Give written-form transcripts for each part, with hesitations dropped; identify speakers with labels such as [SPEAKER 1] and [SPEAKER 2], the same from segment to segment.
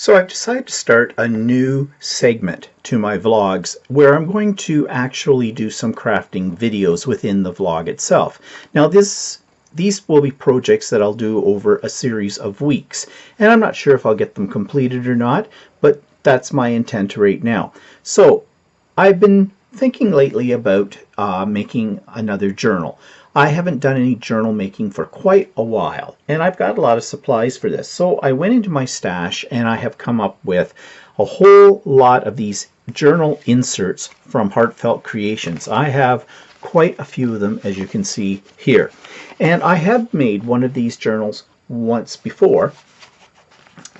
[SPEAKER 1] So I've decided to start a new segment to my vlogs where I'm going to actually do some crafting videos within the vlog itself. Now these will be projects that I'll do over a series of weeks, and I'm not sure if I'll get them completed or not, but that's my intent right now. So I've been thinking lately about making another journal. I haven't done any journal making for quite a while, and I've got a lot of supplies for this. So I went into my stash and I have come up with a whole lot of these journal inserts from Heartfelt Creations. I have quite a few of them, as you can see here. And I have made one of these journals once before,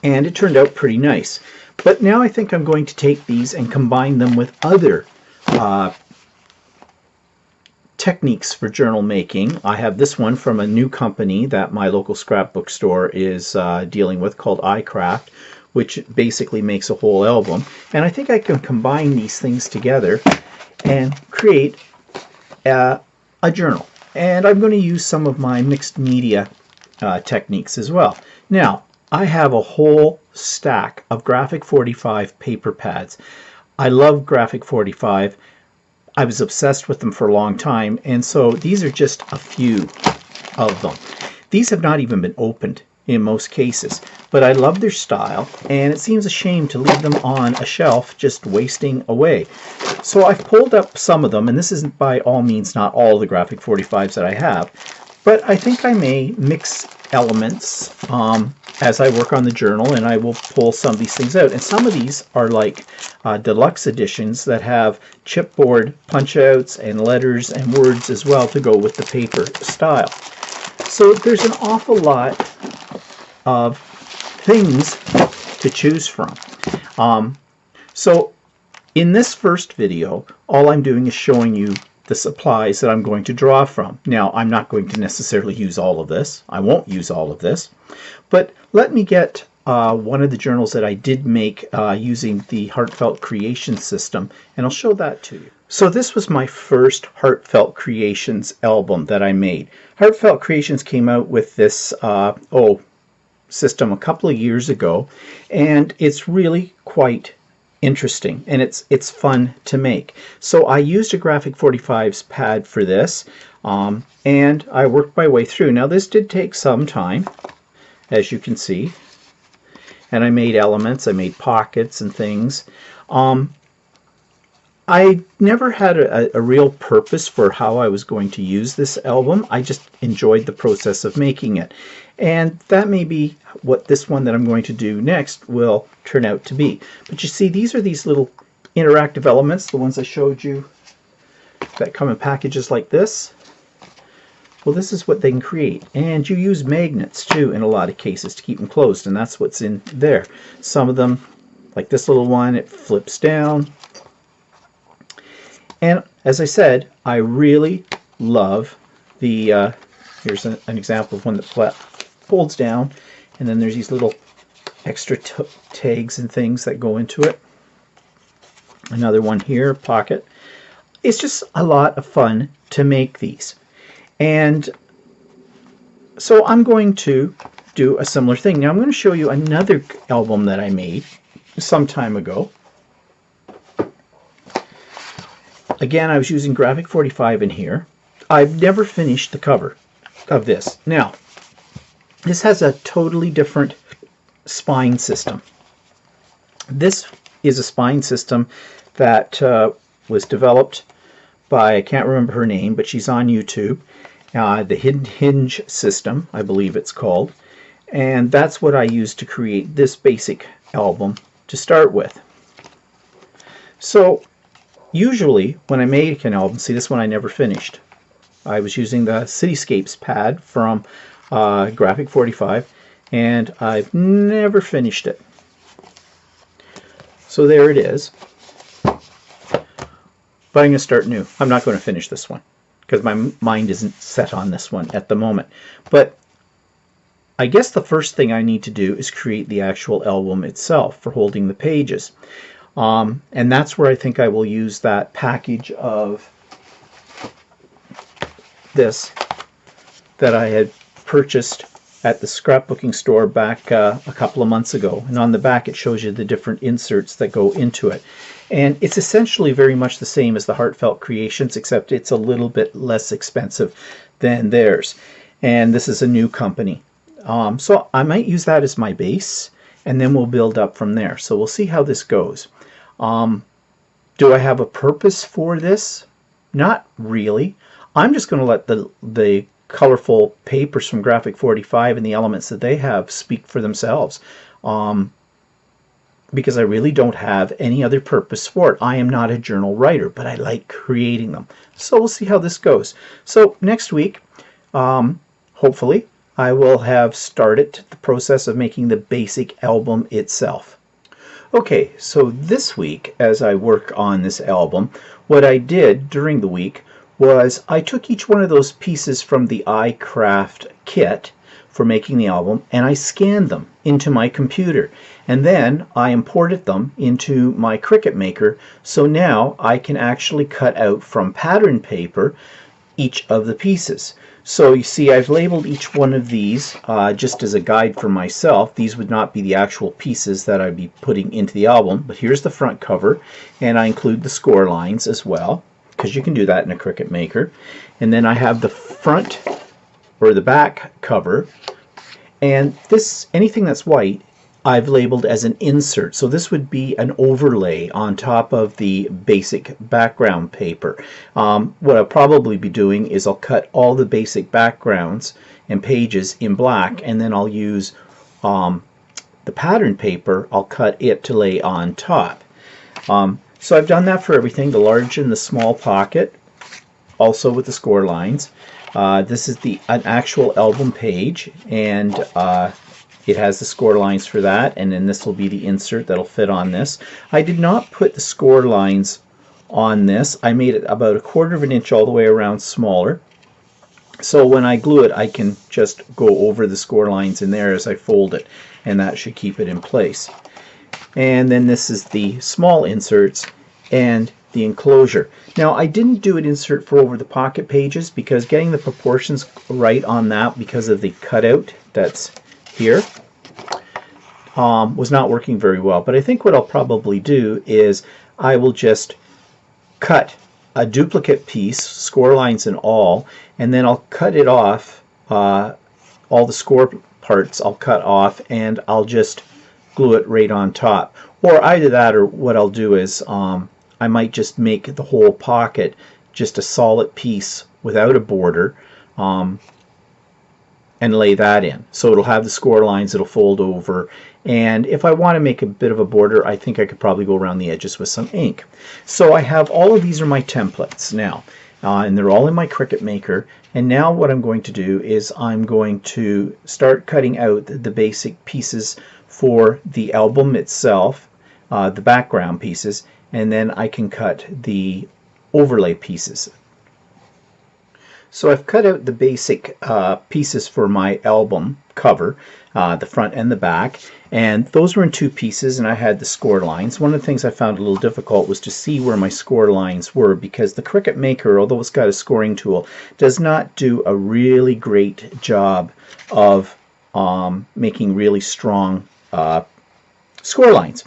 [SPEAKER 1] and it turned out pretty nice. But now I think I'm going to take these and combine them with other techniques for journal making. I have this one from a new company that my local scrapbook store is dealing with, called iCraft, which basically makes a whole album. And I think I can combine these things together and create a journal. And I'm going to use some of my mixed media techniques as well. Now, I have a whole stack of Graphic 45 paper pads. I love Graphic 45. I was obsessed with them for a long time, and so these are just a few of them. These have not even been opened in most cases, but I love their style, and it seems a shame to leave them on a shelf just wasting away. So I've pulled up some of them, and this isn't by all means not all the Graphic 45s that I have, but I think I may mix elements as I work on the journal, and I will pull some of these things out. And some of these are like deluxe editions that have chipboard punch-outs and letters and words as well to go with the paper style. So there's an awful lot of things to choose from. So in this first video, all I'm doing is showing you the supplies that I'm going to draw from. Now, I'm not going to necessarily use all of this. I won't use all of this. But let me get one of the journals that I did make using the Heartfelt Creation system, and I'll show that to you. So this was my first Heartfelt Creations album that I made. Heartfelt Creations came out with this system a couple of years ago, and it's really quite interesting, and it's fun to make. So I used a Graphic 45's pad for this, and I worked my way through. Now this did take some time, as you can see, and I made elements, I made pockets and things. I never had a real purpose for how I was going to use this album. I just enjoyed the process of making it. And that may be what this one that I'm going to do next will turn out to be. But you see, these are these little interactive elements, the ones I showed you that come in packages like this. Well, this is what they can create. And you use magnets too in a lot of cases to keep them closed, and that's what's in there. Some of them, like this little one, it flips down. And as I said, I really love the, here's an example of one that folds down, and then there's these little extra tags and things that go into it. Another one here, pocket. It's just a lot of fun to make these. And so I'm going to do a similar thing. Now I'm going to show you another album that I made some time ago. Again, I was using Graphic 45 in here. I've never finished the cover of this. Now, this has a totally different spine system. This is a spine system that was developed by, I can't remember her name, but she's on YouTube. The Hidden Hinge system, I believe it's called. And that's what I used to create this basic album to start with. So usually when I make an album, see, this one I never finished. I was using the Cityscapes pad from Graphic 45, and I've never finished it. So there it is. But I'm going to start new. I'm not going to finish this one because my mind isn't set on this one at the moment. But I guess the first thing I need to do is create the actual album itself for holding the pages. And that's where I think I will use that package of this that I had purchased at the scrapbooking store back a couple of months ago, and on the back it shows you the different inserts that go into it. And it's essentially very much the same as the Heartfelt Creations, except it's a little bit less expensive than theirs. And this is a new company. So I might use that as my base, and then we'll build up from there. So we'll see how this goes. Do I have a purpose for this? Not really. I'm just going to let the colorful papers from Graphic 45 and the elements that they have speak for themselves. Because I really don't have any other purpose for it. I am not a journal writer, but I like creating them. So we'll see how this goes. So next week, hopefully, I will have started the process of making the basic album itself. Okay, so this week, as I work on this album, what I did during the week was I took each one of those pieces from the iCraft kit for making the album, and I scanned them into my computer, and then I imported them into my Cricut Maker, so now I can actually cut out from pattern paper each of the pieces. So you see, I've labeled each one of these just as a guide for myself. These would not be the actual pieces that I'd be putting into the album, but here's the front cover, and I include the score lines as well, because you can do that in a Cricut Maker. And then I have the front or the back cover, and this, anything that's white, I've labeled as an insert. So this would be an overlay on top of the basic background paper. What I'll probably be doing is I'll cut all the basic backgrounds and pages in black, and then I'll use the pattern paper, I'll cut it to lay on top. So I've done that for everything, the large and the small pocket, also with the score lines. This is an actual album page, and it has the score lines for that, and then this will be the insert that'll fit on this. I did not put the score lines on this. I made it about 1/4 of an inch all the way around smaller. So when I glue it, I can just go over the score lines in there as I fold it, and that should keep it in place. And then this is the small inserts and the enclosure. Now I didn't do an insert for over the pocket pages because getting the proportions right on that, because of the cutout that's here, was not working very well. But I think what I'll probably do is I will just cut a duplicate piece, score lines and all, and then I'll cut it off, all the score parts I'll cut off, and I'll just glue it right on top. Or either that, or what I'll do is I might just make the whole pocket just a solid piece without a border, and lay that in. So it'll have the score lines, it'll fold over, and if I want to make a bit of a border, I think I could probably go around the edges with some ink. So I have all of these are my templates now, and they're all in my Cricut Maker. And now what I'm going to do is I'm going to start cutting out the basic pieces for the album itself, the background pieces, and then I can cut the overlay pieces. So I've cut out the basic pieces for my album cover, the front and the back, and those were in 2 pieces, and I had the score lines. One of the things I found a little difficult was to see where my score lines were, because the Cricut Maker, although it's got a scoring tool, does not do a really great job of making really strong score lines.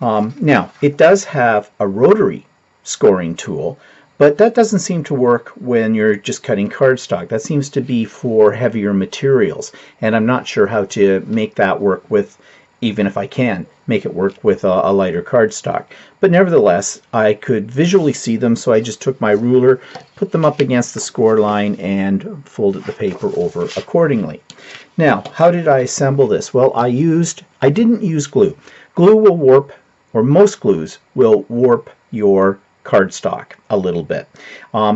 [SPEAKER 1] Now, it does have a rotary scoring tool, but that doesn't seem to work when you're just cutting cardstock. That seems to be for heavier materials, and I'm not sure how to make that work with, even if I can, make it work with a lighter cardstock. But nevertheless, I could visually see them, so I just took my ruler, put them up against the score line, and folded the paper over accordingly. Now, how did I assemble this? Well, I didn't use glue. Glue will warp, or most glues will warp your cardstock a little bit.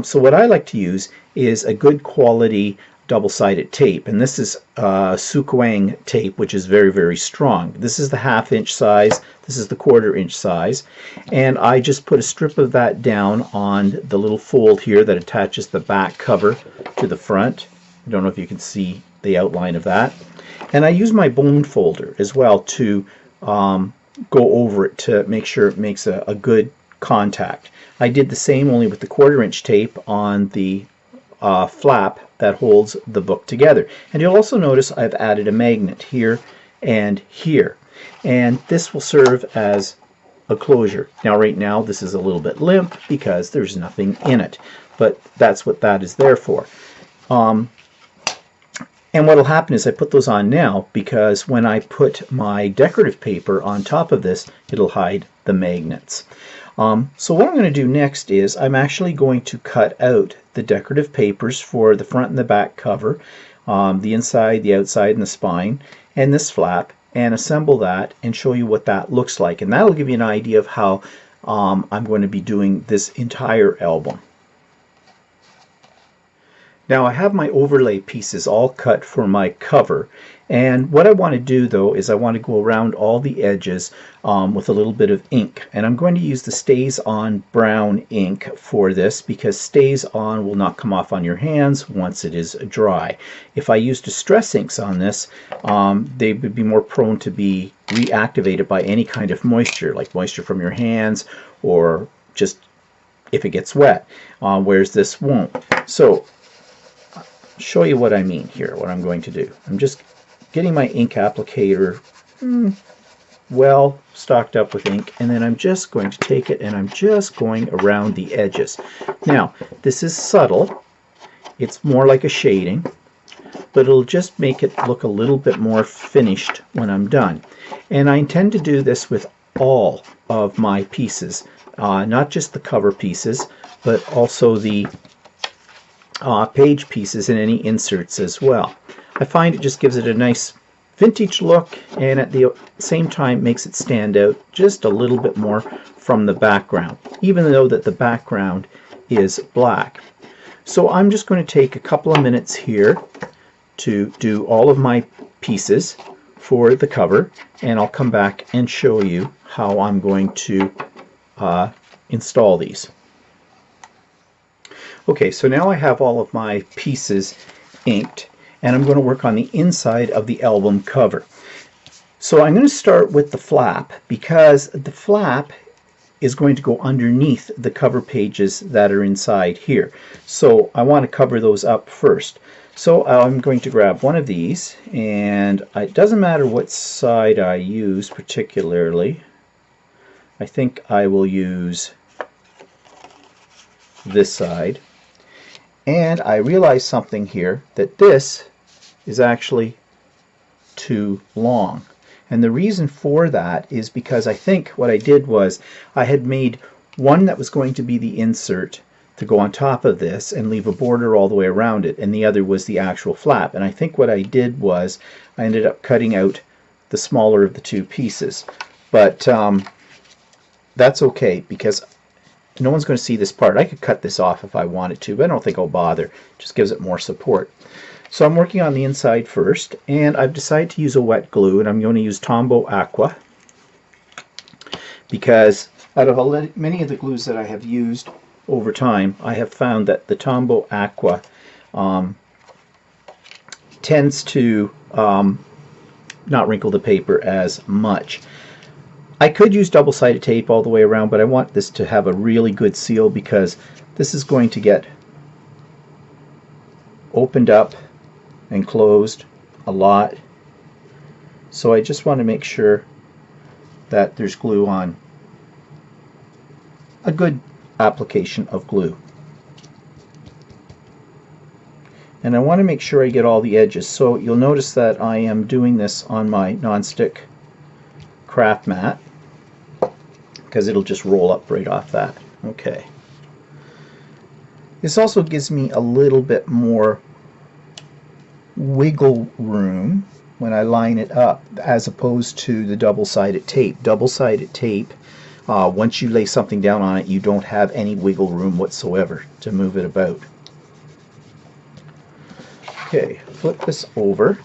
[SPEAKER 1] So what I like to use is a good quality double-sided tape, and this is Sukwang tape, which is very, very strong. This is the 1/2 inch size, this is the 1/4 inch size, and I just put a strip of that down on the little fold here that attaches the back cover to the front. I don't know if you can see the outline of that. And I use my bone folder as well to go over it to make sure it makes a good contact. I did the same only with the 1/4 inch tape on the flap that holds the book together. And you'll also notice I've added a magnet here and here. And this will serve as a closure. Now right now this is a little bit limp because there's nothing in it, but that's what that is there for. And what will happen is I put those on now because when I put my decorative paper on top of this, it'll hide the magnets. So what I'm going to do next is I'm actually going to cut out the decorative papers for the front and the back cover, the inside, the outside, and the spine, and this flap, and assemble that and show you what that looks like. And that'll give you an idea of how I'm going to be doing this entire album. Now I have my overlay pieces all cut for my cover, and what I want to do though is I want to go around all the edges with a little bit of ink, and I'm going to use the Stays On brown ink for this because Stays On will not come off on your hands once it is dry. If I use distress inks on this, they would be more prone to be reactivated by any kind of moisture, like moisture from your hands or just if it gets wet, whereas this won't. So show you what I mean here, what I'm going to do. I'm just getting my ink applicator well stocked up with ink, and then I'm just going to take it and I'm just going around the edges. Now this is subtle, it's more like a shading, but it'll just make it look a little bit more finished when I'm done. And I intend to do this with all of my pieces, not just the cover pieces, but also the page pieces and any inserts as well. I find it just gives it a nice vintage look, and at the same time makes it stand out just a little bit more from the background, even though that the background is black. So I'm just going to take a couple of minutes here to do all of my pieces for the cover, and I'll come back and show you how I'm going to install these. Okay, so now I have all of my pieces inked, and I'm going to work on the inside of the album cover. So I'm going to start with the flap because the flap is going to go underneath the cover pages that are inside here. So I want to cover those up first. So I'm going to grab one of these, and it doesn't matter what side I use particularly. I think I will use this side. And I realized something here, that this is actually too long. And the reason for that is because I think what I did was I had made one that was going to be the insert to go on top of this and leave a border all the way around it, and the other was the actual flap. And I think what I did was I ended up cutting out the smaller of the two pieces. But that's okay because no one's going to see this part. I could cut this off if I wanted to, but I don't think I'll bother. It just gives it more support. So I'm working on the inside first, and I've decided to use a wet glue, and I'm going to use Tombow Aqua because out of many of the glues that I have used over time, I have found that the Tombow Aqua tends to not wrinkle the paper as much. I could use double-sided tape all the way around, but I want this to have a really good seal because this is going to get opened up and closed a lot. So I just want to make sure that there's glue on, a good application of glue. And I want to make sure I get all the edges. So you'll notice that I am doing this on my non-stick craft mat because it'll just roll up right off that. Okay. This also gives me a little bit more wiggle room when I line it up as opposed to the double-sided tape. Double-sided tape, once you lay something down on it, you don't have any wiggle room whatsoever to move it about. Okay, flip this over.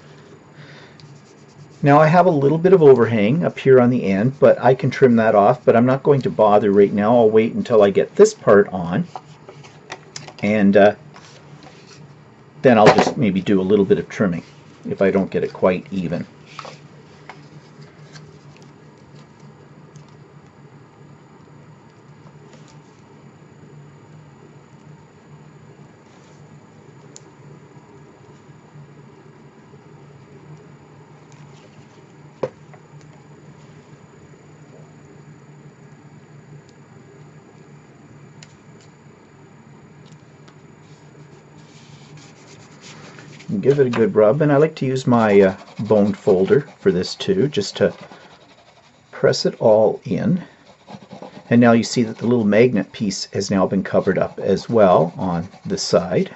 [SPEAKER 1] Now I have a little bit of overhang up here on the end, but I can trim that off, but I'm not going to bother right now. I'll wait until I get this part on, and then I'll just maybe do a little bit of trimming if I don't get it quite even. and give it a good rub. And I like to use my bone folder for this too, just to press it all in. And now you see that the little magnet piece has now been covered up as well on the side.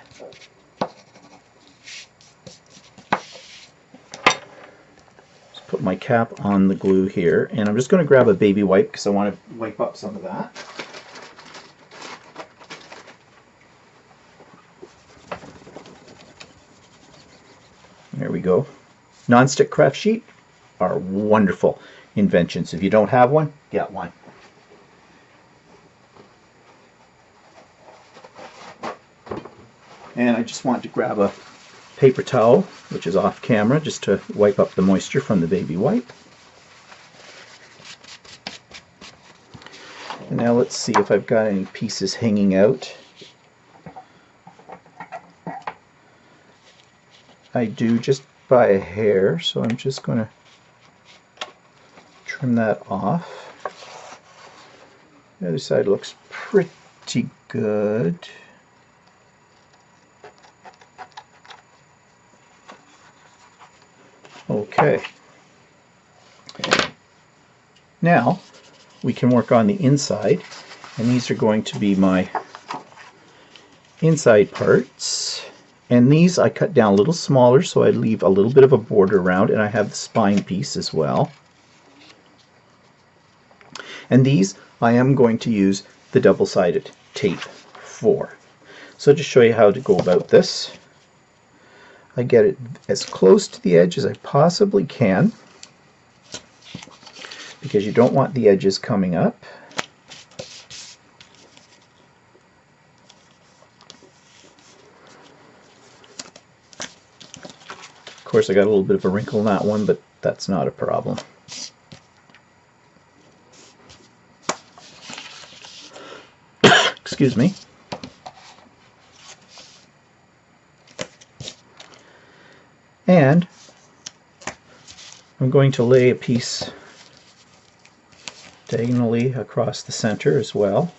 [SPEAKER 1] Just put my cap on the glue here, and I'm just going to grab a baby wipe because I want to wipe up some of that. There we go. Non-stick craft sheet are wonderful inventions. If you don't have one, get one. And I just want to grab a paper towel, which is off camera, just to wipe up the moisture from the baby wipe. And now let's see if I've got any pieces hanging out. I do, just by a hair, so I'm just going to trim that off. The other side looks pretty good. Okay. Now we can work on the inside, and these are going to be my inside parts. And these I cut down a little smaller so I leave a little bit of a border around, and I have the spine piece as well. And these I am going to use the double-sided tape for. So to show you how to go about this, I get it as close to the edge as I possibly can, because you don't want the edges coming up. Of course, I got a little bit of a wrinkle in that one, but that's not a problem. Excuse me. And I'm going to lay a piece diagonally across the center as well.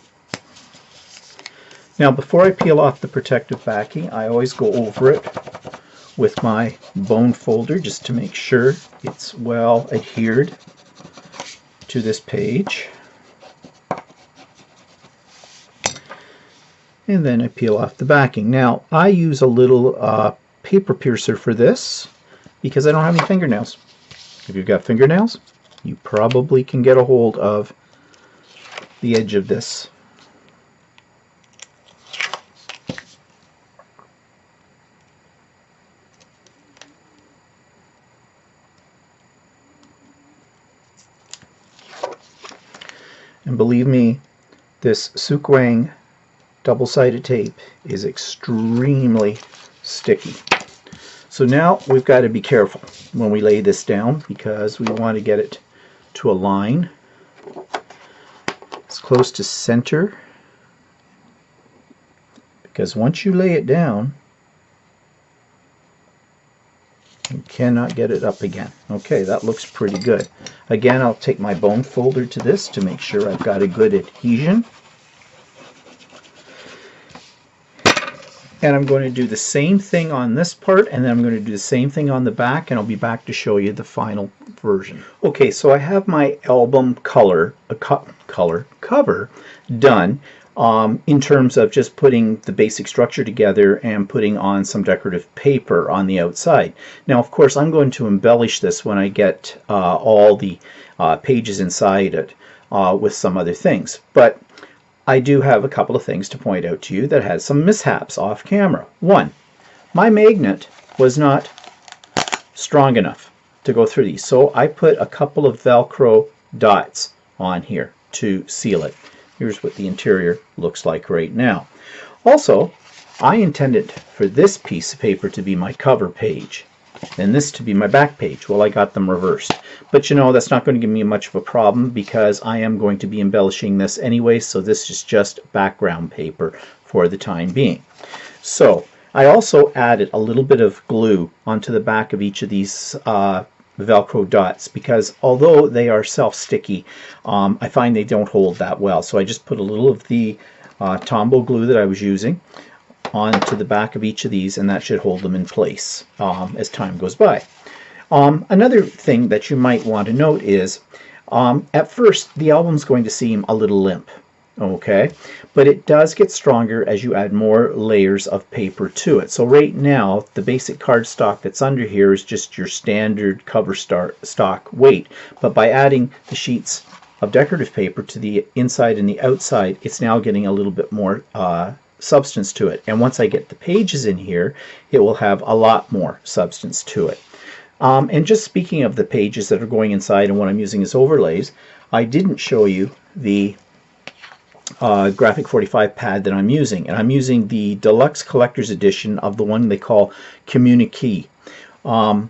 [SPEAKER 1] Now, before I peel off the protective backing, I always go over it with my bone folder just to make sure it's well adhered to this page. And then I peel off the backing. Now, I use a little paper piercer for this because I don't have any fingernails. If you've got fingernails, you probably can get a hold of the edge of this. And believe me, this Sukwang double-sided tape is extremely sticky. So now we've got to be careful when we lay this down, because we want to get it to align as close to center, because once you lay it down, you cannot get it up again. Okay, that looks pretty good. Again, I'll take my bone folder to this to make sure I've got a good adhesion. And I'm going to do the same thing on this part, and then I'm going to do the same thing on the back, and I'll be back to show you the final version. Okay, so I have my album cover done in terms of just putting the basic structure together and putting on some decorative paper on the outside. Now, of course, I'm going to embellish this when I get all the pages inside it with some other things. But I do have a couple of things to point out to you that had some mishaps off camera. One, my magnet was not strong enough to go through these, so I put a couple of Velcro dots on here to seal it. Here's what the interior looks like right now. Also, I intended for this piece of paper to be my cover page and this to be my back page. Well, I got them reversed. But you know, that's not going to give me much of a problem because I am going to be embellishing this anyway, so this is just background paper for the time being. So I also added a little bit of glue onto the back of each of these Velcro dots, because although they are self-sticky, I find they don't hold that well. So I just put a little of the Tombow glue that I was using onto the back of each of these, and that should hold them in place as time goes by. Another thing that you might want to note is at first the album's going to seem a little limp, okay, but it does get stronger as you add more layers of paper to it. So right now the basic cardstock that's under here is just your standard cover stock weight, but by adding the sheets of decorative paper to the inside and the outside, it's now getting a little bit more substance to it. And once I get the pages in here, it will have a lot more substance to it. And just speaking of the pages that are going inside and what I'm using as overlays, I didn't show you the Graphic 45 pad that I'm using, and I'm using the Deluxe Collector's Edition of the one they call Communique, or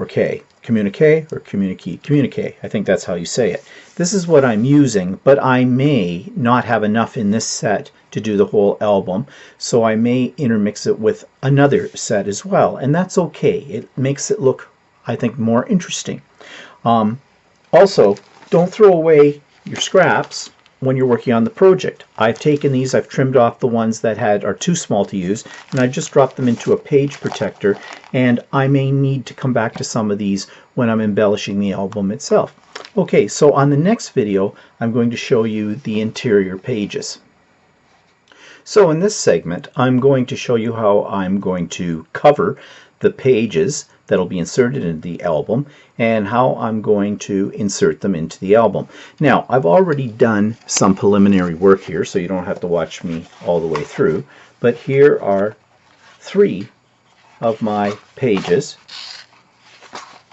[SPEAKER 1] K. Communique or Communique, I think that's how you say it. This is what I'm using, but I may not have enough in this set to do the whole album, so I may intermix it with another set as well, and that's okay. It makes it look, I think, more interesting. Also, don't throw away your scraps when you're working on the project. I've taken these, I've trimmed off the ones that are too small to use, and I just dropped them into a page protector, and I may need to come back to some of these when I'm embellishing the album itself. Okay, so on the next video I'm going to show you the interior pages. So in this segment I'm going to show you how I'm going to cover the pages that'll be inserted into the album and how I'm going to insert them into the album. Now, I've already done some preliminary work here, so you don't have to watch me all the way through, but here are 3 of my pages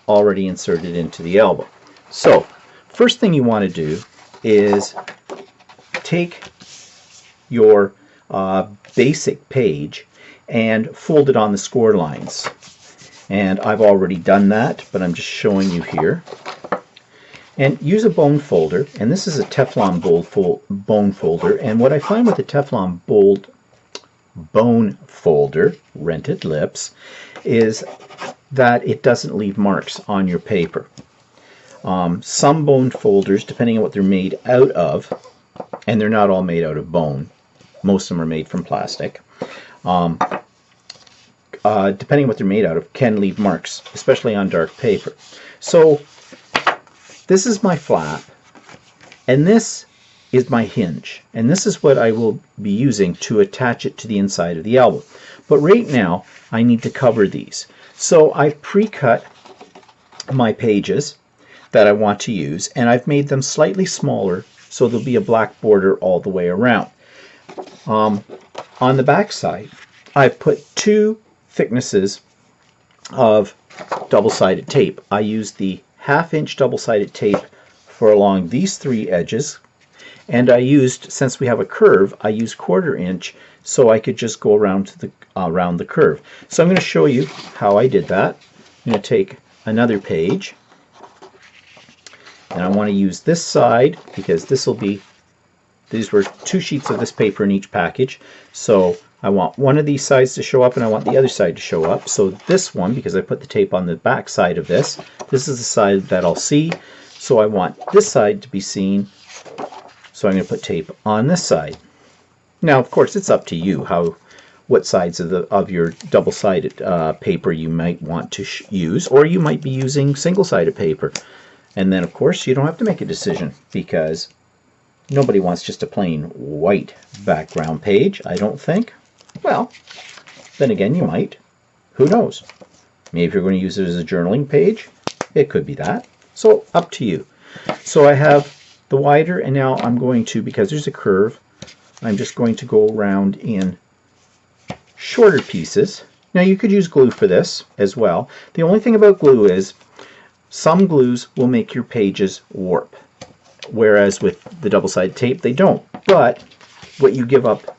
[SPEAKER 1] already inserted into the album. So, first thing you want to do is take your basic page and fold it on the score lines. And I've already done that, but I'm just showing you here. And use a bone folder, and this is a Teflon bone folder, and what I find with the Teflon bone folder, rented lips, is that it doesn't leave marks on your paper. Some bone folders, depending on what they're made out of, and they're not all made out of bone, most of them are made from plastic, depending on what they're made out of, can leave marks, especially on dark paper. So this is my flap, and this is my hinge, and this is what I will be using to attach it to the inside of the album. But right now I need to cover these. So I've pre-cut my pages that I want to use, and I've made them slightly smaller so there'll be a black border all the way around. On the back side I've put 2 thicknesses of double-sided tape. I used the 1/2-inch double-sided tape for along these 3 edges, and I used, since we have a curve, I used 1/4 inch so I could just go around to the around the curve. So I'm going to show you how I did that. I'm going to take another page, and I want to use this side because this will be, these were 2 sheets of this paper in each package, so I want one of these sides to show up and I want the other side to show up. So this one, because I put the tape on the back side of this is the side that I'll see, so I want this side to be seen, so I'm going to put tape on this side. Now of course it's up to you what sides of your double-sided paper you might want to use, or you might be using single-sided paper, and then of course you don't have to make a decision because nobody wants just a plain white background page, I don't think. Well, then again, you might. Who knows? Maybe if you're going to use it as a journaling page, it could be that. So, up to you. So I have the wider, and now I'm going to, because there's a curve, I'm just going to go around in shorter pieces. Now you could use glue for this as well. The only thing about glue is some glues will make your pages warp, whereas with the double-sided tape they don't. But what you give up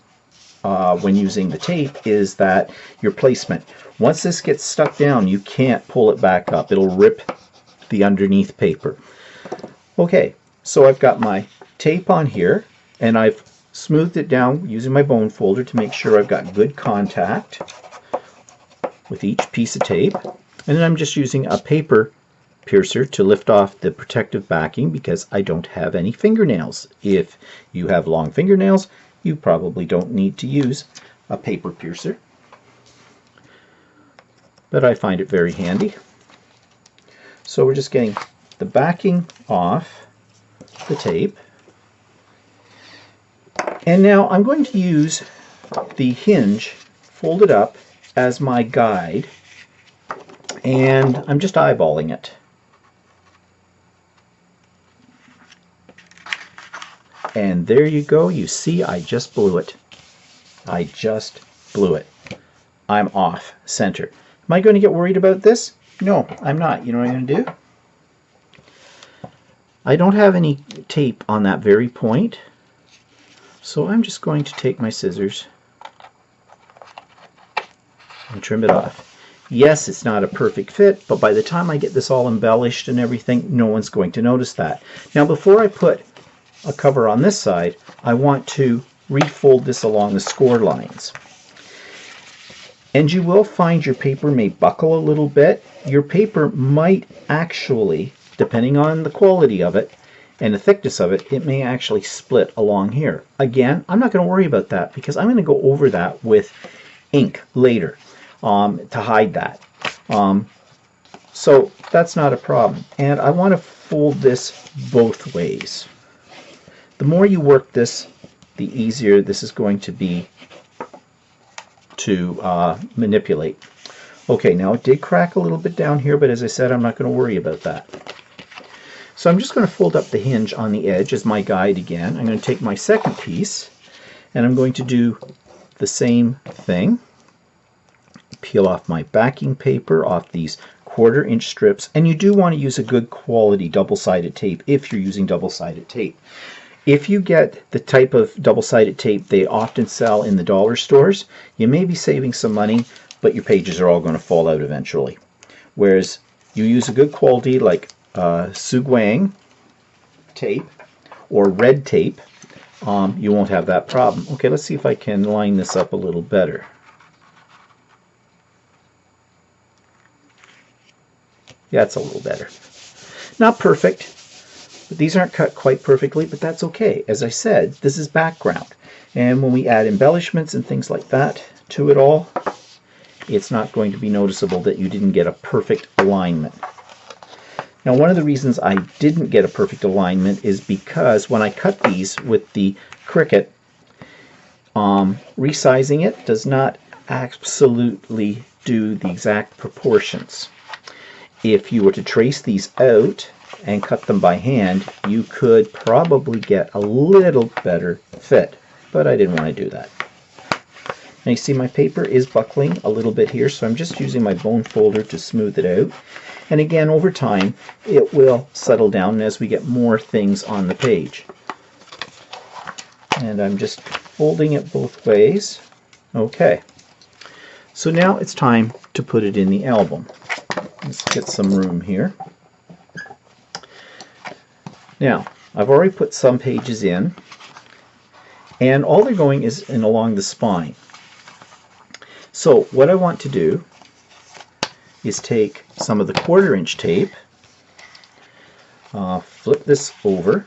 [SPEAKER 1] when using the tape is that your placement. Once this gets stuck down, you can't pull it back up. It'll rip the underneath paper. Okay, so I've got my tape on here, and I've smoothed it down using my bone folder to make sure I've got good contact with each piece of tape. And then I'm just using a paper piercer to lift off the protective backing because I don't have any fingernails. If you have long fingernails, you probably don't need to use a paper piercer, but I find it very handy. So we're just getting the backing off the tape. And now I'm going to use the hinge folded up as my guide, and I'm just eyeballing it. And there you go. You see, I just blew it. I just blew it. I'm off center. Am I going to get worried about this? No, I'm not. You know what I'm going to do? I don't have any tape on that very point, so I'm just going to take my scissors and trim it off. Yes, it's not a perfect fit, but by the time I get this all embellished and everything, no one's going to notice that. Now, before I put a cover on this side, I want to refold this along the score lines. And you will find your paper may buckle a little bit. Your paper might actually, depending on the quality of it and the thickness of it, it may actually split along here. Again, I'm not going to worry about that because I'm going to go over that with ink later to hide that. So that's not a problem. And I want to fold this both ways. The more you work this, the easier this is going to be to manipulate. Okay, now it did crack a little bit down here, but as I said, I'm not going to worry about that. So I'm just going to fold up the hinge on the edge as my guide again. I'm going to take my second piece and I'm going to do the same thing. Peel off my backing paper off these 1/4 inch strips, and you do want to use a good quality double-sided tape if you're using double-sided tape. If you get the type of double-sided tape they often sell in the dollar stores, you may be saving some money, but your pages are all going to fall out eventually. Whereas you use a good quality like Suguang tape or red tape, you won't have that problem. Okay, let's see if I can line this up a little better. Yeah, it's a little better. Not perfect. But these aren't cut quite perfectly, but that's okay. As I said, this is background. And when we add embellishments and things like that to it all, it's not going to be noticeable that you didn't get a perfect alignment. Now, one of the reasons I didn't get a perfect alignment is because when I cut these with the Cricut, resizing it does not absolutely do the exact proportions. If you were to trace these out and cut them by hand, you could probably get a little better fit, but I didn't want to do that. Now you see my paper is buckling a little bit here, so I'm just using my bone folder to smooth it out. And again, over time, it will settle down as we get more things on the page. And I'm just folding it both ways. Okay. So now it's time to put it in the album. Let's get some room here. Now, I've already put some pages in, and all they're going is in along the spine. So what I want to do is take some of the 1/4 inch tape, flip this over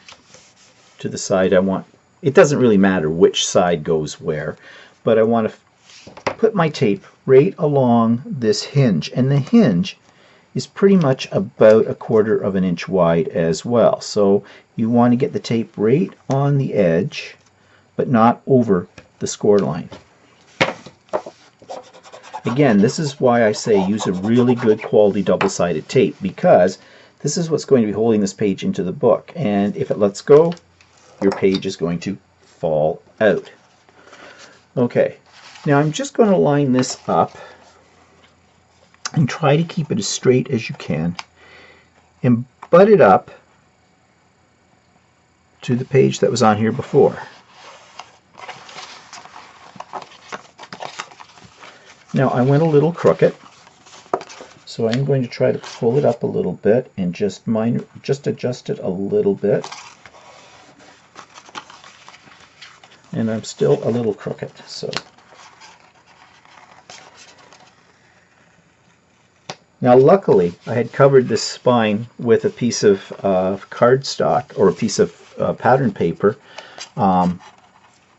[SPEAKER 1] to the side I want. It doesn't really matter which side goes where, but I want to put my tape right along this hinge, and the hinge is pretty much about 1/4 inch wide as well. So you want to get the tape right on the edge, but not over the score line. Again, this is why I say use a really good quality double-sided tape, because this is what's going to be holding this page into the book, and if it lets go, your page is going to fall out. Okay, now I'm just going to line this up and try to keep it as straight as you can and butt it up to the page that was on here before. Now I went a little crooked, so I'm going to try to pull it up a little bit and just adjust it a little bit. And I'm still a little crooked, so. Now luckily I had covered this spine with a piece of cardstock or a piece of pattern paper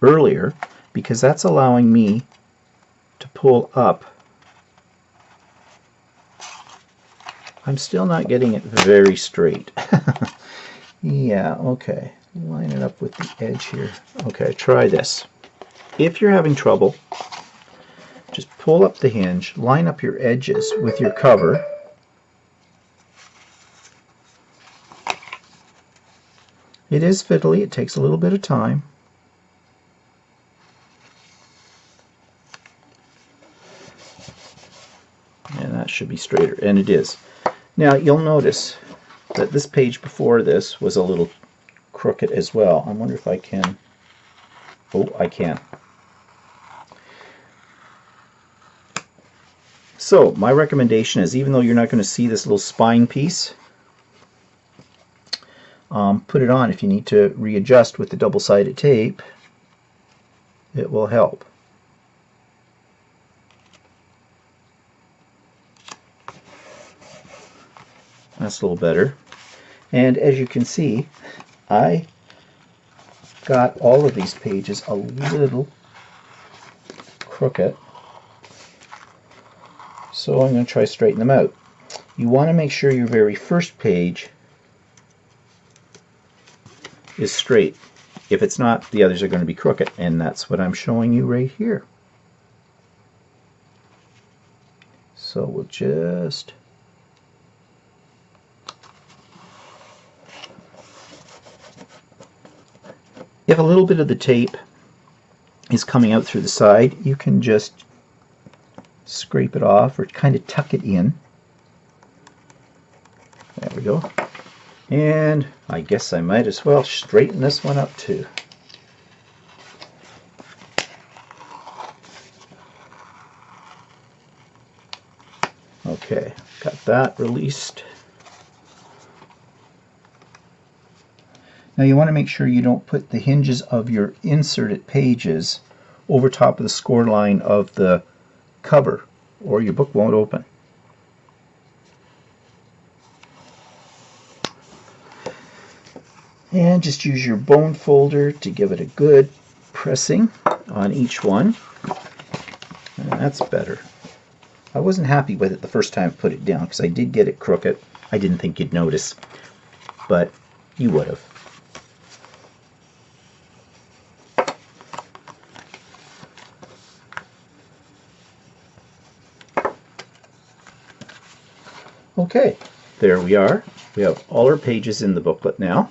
[SPEAKER 1] earlier, because that's allowing me pull up. I'm still not getting it very straight. Yeah, okay. Line it up with the edge here. Okay, try this. If you're having trouble, just pull up the hinge, line up your edges with your cover. It is fiddly, it takes a little bit of time. And that should be straighter, and it is. Now you'll notice that this page before this was a little crooked as well. I wonder if I can... Oh, I can. So my recommendation is, even though you're not going to see this little spine piece, put it on. If you need to readjust with the double-sided tape, it will help. That's a little better. And as you can see, I got all of these pages a little crooked. So I'm going to try to straighten them out. You want to make sure your very first page is straight. If it's not, the others are going to be crooked, and that's what I'm showing you right here. So we'll just... If a little bit of the tape is coming out through the side, you can just scrape it off or kind of tuck it in. There we go. And I guess I might as well straighten this one up too. Okay, got that released. Now you want to make sure you don't put the hinges of your inserted pages over top of the score line of the cover, or your book won't open. And just use your bone folder to give it a good pressing on each one. And that's better. I wasn't happy with it the first time I put it down because I did get it crooked. I didn't think you'd notice, but you would have. Okay, there we are. We have all our pages in the booklet now.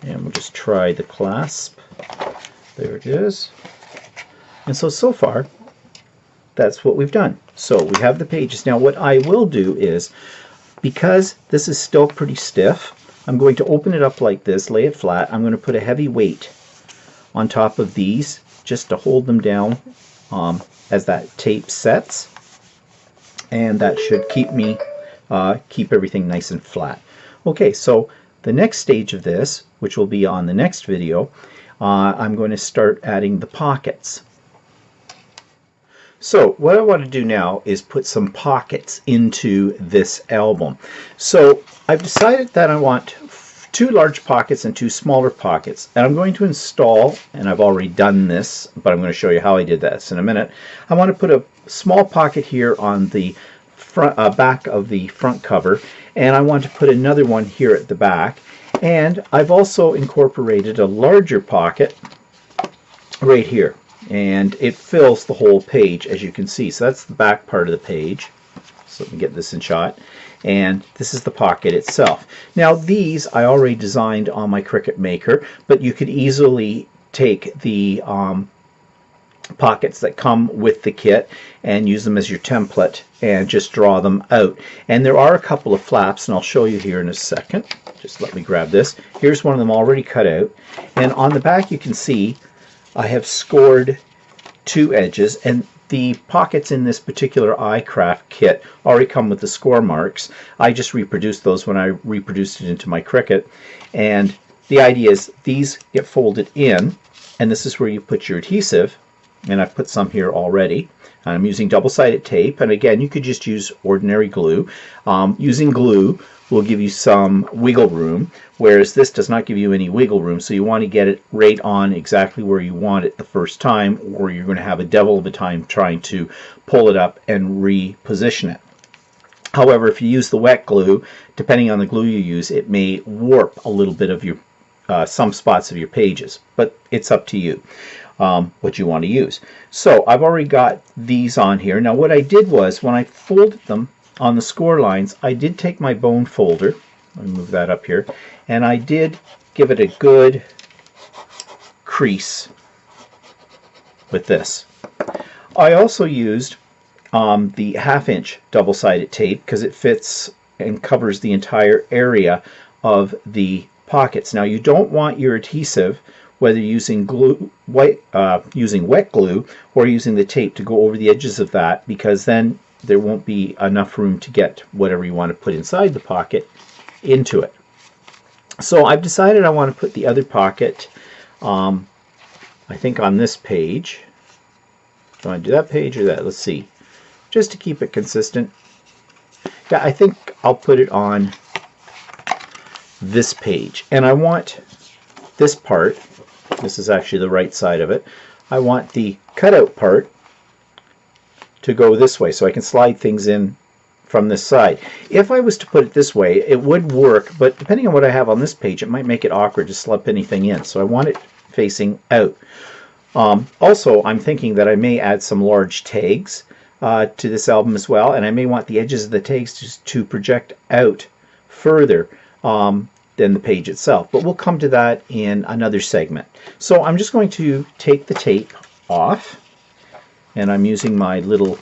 [SPEAKER 1] And we'll just try the clasp. There it is. And so far, that's what we've done. So we have the pages. Now what I will do is, because this is still pretty stiff, I'm going to open it up like this, lay it flat. I'm going to put a heavy weight on top of these just to hold them down as that tape sets. And that should keep me keep everything nice and flat. Okay, so the next stage of this, which will be on the next video, I'm going to start adding the pockets. So what I want to do now is put some pockets into this album. So I've decided that I want 2 large pockets and 2 smaller pockets, and I'm going to install, and I've already done this, but I'm going to show you how I did this in a minute. I want to put a small pocket here on the front, back of the front cover, and I want to put another one here at the back. And I've also incorporated a larger pocket right here, and it fills the whole page, as you can see. So that's the back part of the page. So let me get this in shot. And this is the pocket itself. Now these I already designed on my Cricut Maker, but you could easily take the pockets that come with the kit and use them as your template and just draw them out. And there are a couple of flaps, and I'll show you here in a second. Just let me grab this. Here's one of them already cut out, and on the back you can see I have scored 2 edges, and the pockets in this particular iCraft kit already come with the score marks. I just reproduced those when I reproduced it into my Cricut, and the idea is these get folded in, and this is where you put your adhesive, and I've put some here already. I'm using double-sided tape, and again, you could just use ordinary glue. Using glue will give you some wiggle room, whereas this does not give you any wiggle room, so you want to get it right on exactly where you want it the first time, or you're going to have a devil of a time trying to pull it up and reposition it. However, if you use the wet glue, depending on the glue you use, it may warp a little bit of your some spots of your pages, but it's up to you what you want to use. So I've already got these on here. Now what I did was, when I folded them on the score lines, I did take my bone folder, let me move that up here, and I did give it a good crease with this. I also used the 1/2 inch double-sided tape because it fits and covers the entire area of the pockets. Now you don't want your adhesive, whether using using wet glue or using the tape, to go over the edges of that, because then there won't be enough room to get whatever you want to put inside the pocket into it. So I've decided I want to put the other pocket, I think on this page. Do I want to do that page or that? Let's see. Just to keep it consistent. Yeah, I think I'll put it on this page. And I want this part, this is actually the right side of it, I want the cutout part to go this way so I can slide things in from this side. If I was to put it this way, it would work, but depending on what I have on this page, it might make it awkward to slip anything in. So I want it facing out. Also, I'm thinking that I may add some large tags to this album as well, and I may want the edges of the tags to project out further than the page itself, but we'll come to that in another segment. So I'm just going to take the tape off, and I'm using my little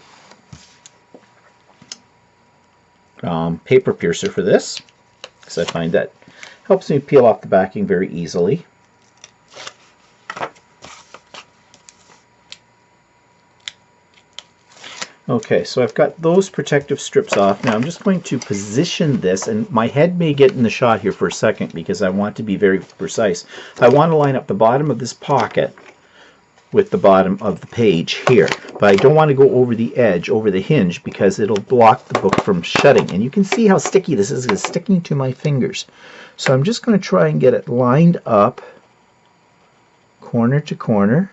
[SPEAKER 1] paper piercer for this, because I find that helps me peel off the backing very easily. Okay, so I've got those protective strips off. Now I'm just going to position this, and my head may get in the shot here for a second because I want to be very precise. I want to line up the bottom of this pocket with the bottom of the page here, but I don't want to go over the edge, over the hinge, because it'll block the book from shutting. And you can see how sticky this is. It's sticking to my fingers. So I'm just going to try and get it lined up corner to corner.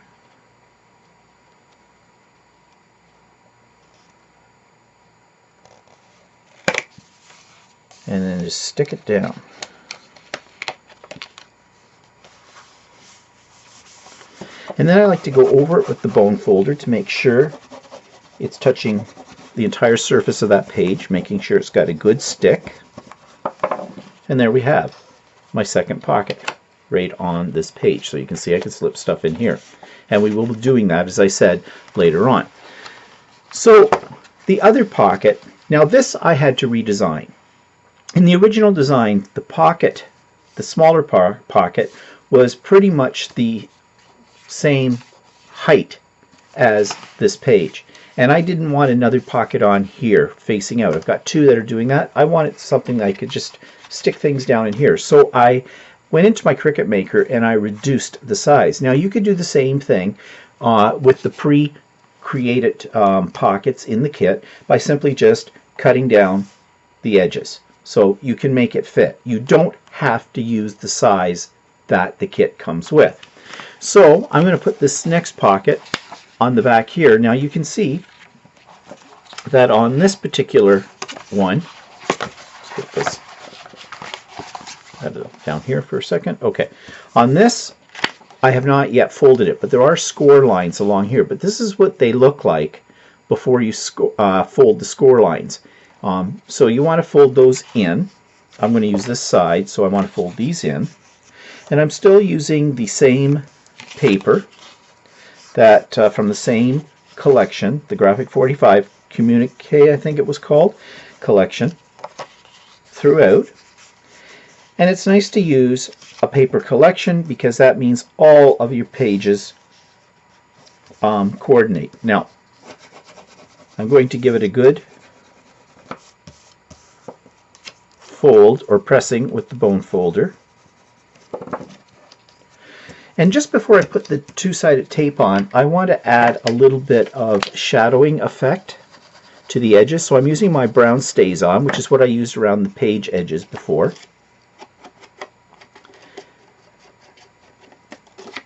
[SPEAKER 1] And then just stick it down. And then I like to go over it with the bone folder to make sure it's touching the entire surface of that page, making sure it's got a good stick. And there we have my second pocket right on this page. So you can see I can slip stuff in here. And we will be doing that, as I said, later on. So the other pocket, now this I had to redesign. In the original design, the pocket, the smaller pocket, was pretty much the same height as this page. And I didn't want another pocket on here facing out. I've got two that are doing that. I wanted something that I could just stick things down in here. So I went into my Cricut Maker and I reduced the size. Now you could do the same thing with the pre-created pockets in the kit by simply just cutting down the edges. So you can make it fit. You don't have to use the size that the kit comes with. So I'm going to put this next pocket on the back here. Now you can see that on this particular one, let's get this down here for a second. Okay, on this I have not yet folded it, but there are score lines along here. But this is what they look like before you fold the score lines. So you want to fold those in. I'm going to use this side, so I want to fold these in. And I'm still using the same paper that from the same collection, the Graphic 45 Communique, I think it was called, collection, throughout. And it's nice to use a paper collection because that means all of your pages coordinate. Now, I'm going to give it a good fold or pressing with the bone folder. And just before I put the two-sided tape on, I want to add a little bit of shadowing effect to the edges. So I'm using my brown StazOn, which is what I used around the page edges before.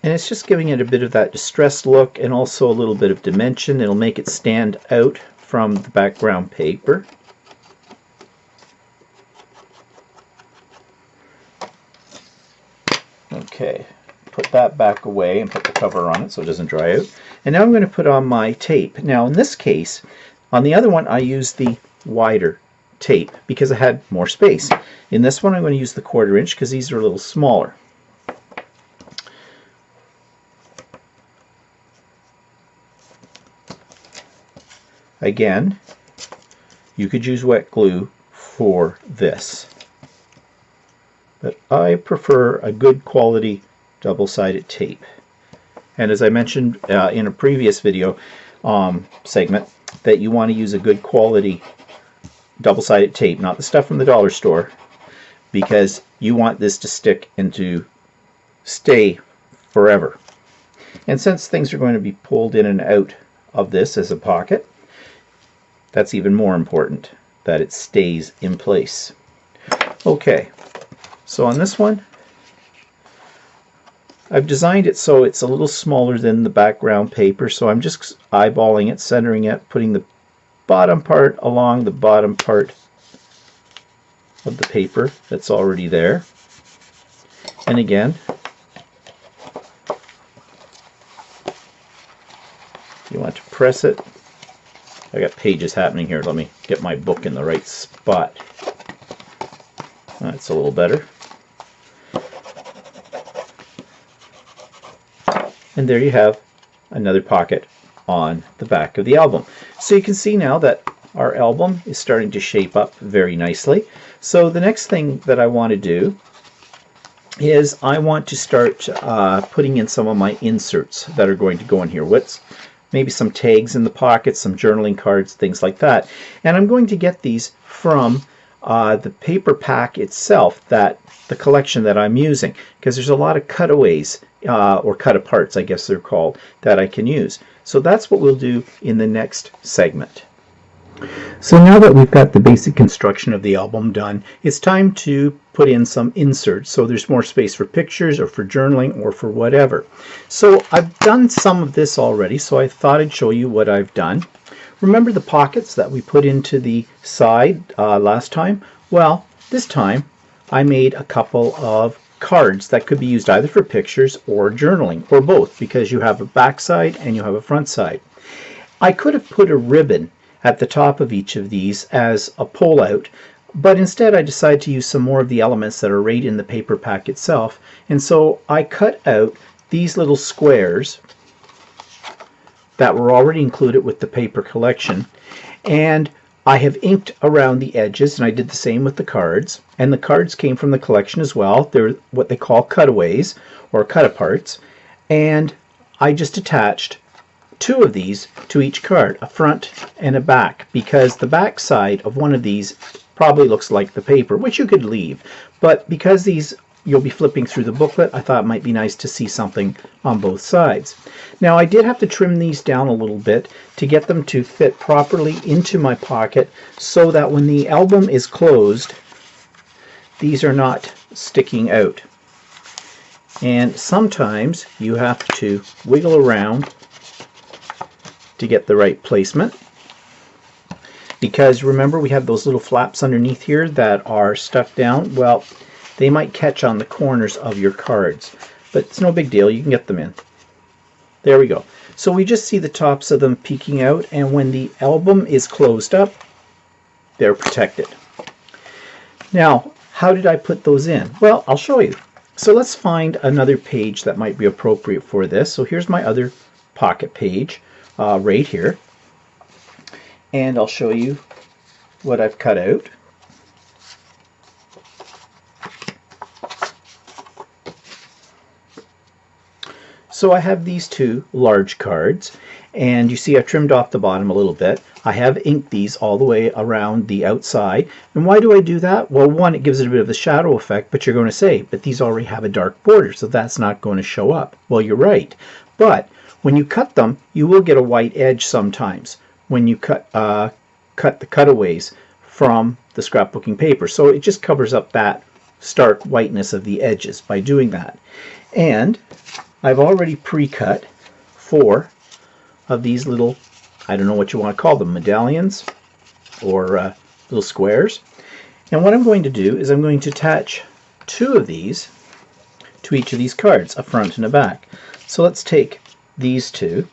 [SPEAKER 1] And it's just giving it a bit of that distressed look and also a little bit of dimension. It'll make it stand out from the background paper. Okay, put that back away and put the cover on it so it doesn't dry out. And now I'm going to put on my tape. Now in this case, on the other one I used the wider tape because I had more space. In this one I'm going to use the 1/4 inch because these are a little smaller. Again, you could use wet glue for this, but I prefer a good quality double-sided tape. And as I mentioned in a previous video segment, that you want to use a good quality double-sided tape, not the stuff from the dollar store, because you want this to stick and to stay forever. And since things are going to be pulled in and out of this as a pocket, that's even more important that it stays in place. Okay, so on this one, I've designed it so it's a little smaller than the background paper, so I'm just eyeballing it, centering it, putting the bottom part along the bottom part of the paper that's already there. And again, you want to press it. I got pages happening here. Let me get my book in the right spot. That's a little better. And there you have another pocket on the back of the album. So you can see now that our album is starting to shape up very nicely. So the next thing that I want to do is I want to start putting in some of my inserts that are going to go in here. Maybe some tags in the pockets, some journaling cards, things like that. And I'm going to get these from the paper pack itself, the collection that I'm using, because there's a lot of cutaways, or cut-aparts, I guess they're called, that I can use. So that's what we'll do in the next segment. So now that we've got the basic construction of the album done, it's time to put in some inserts so there's more space for pictures or for journaling or for whatever. So I've done some of this already, so I thought I'd show you what I've done. Remember the pockets that we put into the side last time? Well, this time I made a couple of cards that could be used either for pictures or journaling, or both, because you have a back side and you have a front side. I could have put a ribbon at the top of each of these as a pull-out, but instead I decided to use some more of the elements that are right in the paper pack itself, and so I cut out these little squares that were already included with the paper collection, and I have inked around the edges, and I did the same with the cards, and the cards came from the collection as well. They're what they call cutaways or cut-aparts, and I just attached two of these to each card, a front and a back, because the back side of one of these probably looks like the paper, which you could leave, but because these you'll be flipping through the booklet, I thought it might be nice to see something on both sides. Now I did have to trim these down a little bit to get them to fit properly into my pocket so that when the album is closed, these are not sticking out. And sometimes you have to wiggle around to get the right placement, because remember we have those little flaps underneath here that are stuck down. Well, they might catch on the corners of your cards, but it's no big deal, you can get them in. There we go. So we just see the tops of them peeking out, and when the album is closed up, they're protected. Now, how did I put those in? Well, I'll show you. So let's find another page that might be appropriate for this. So here's my other pocket page right here, and I'll show you what I've cut out. So I have these two large cards, And you see I've trimmed off the bottom a little bit. I have inked these all the way around the outside. And why do I do that? Well, one, it gives it a bit of a shadow effect, but you're going to say, but these already have a dark border, so that's not going to show up. Well, you're right. But when you cut them, you will get a white edge sometimes when you cut the cutaways from the scrapbooking paper. So it just covers up that stark whiteness of the edges by doing that. And I've already pre-cut 4 of these little, I don't know what you want to call them, medallions or little squares. And what I'm going to do is I'm going to attach 2 of these to each of these cards, a front and a back. So let's take these 2.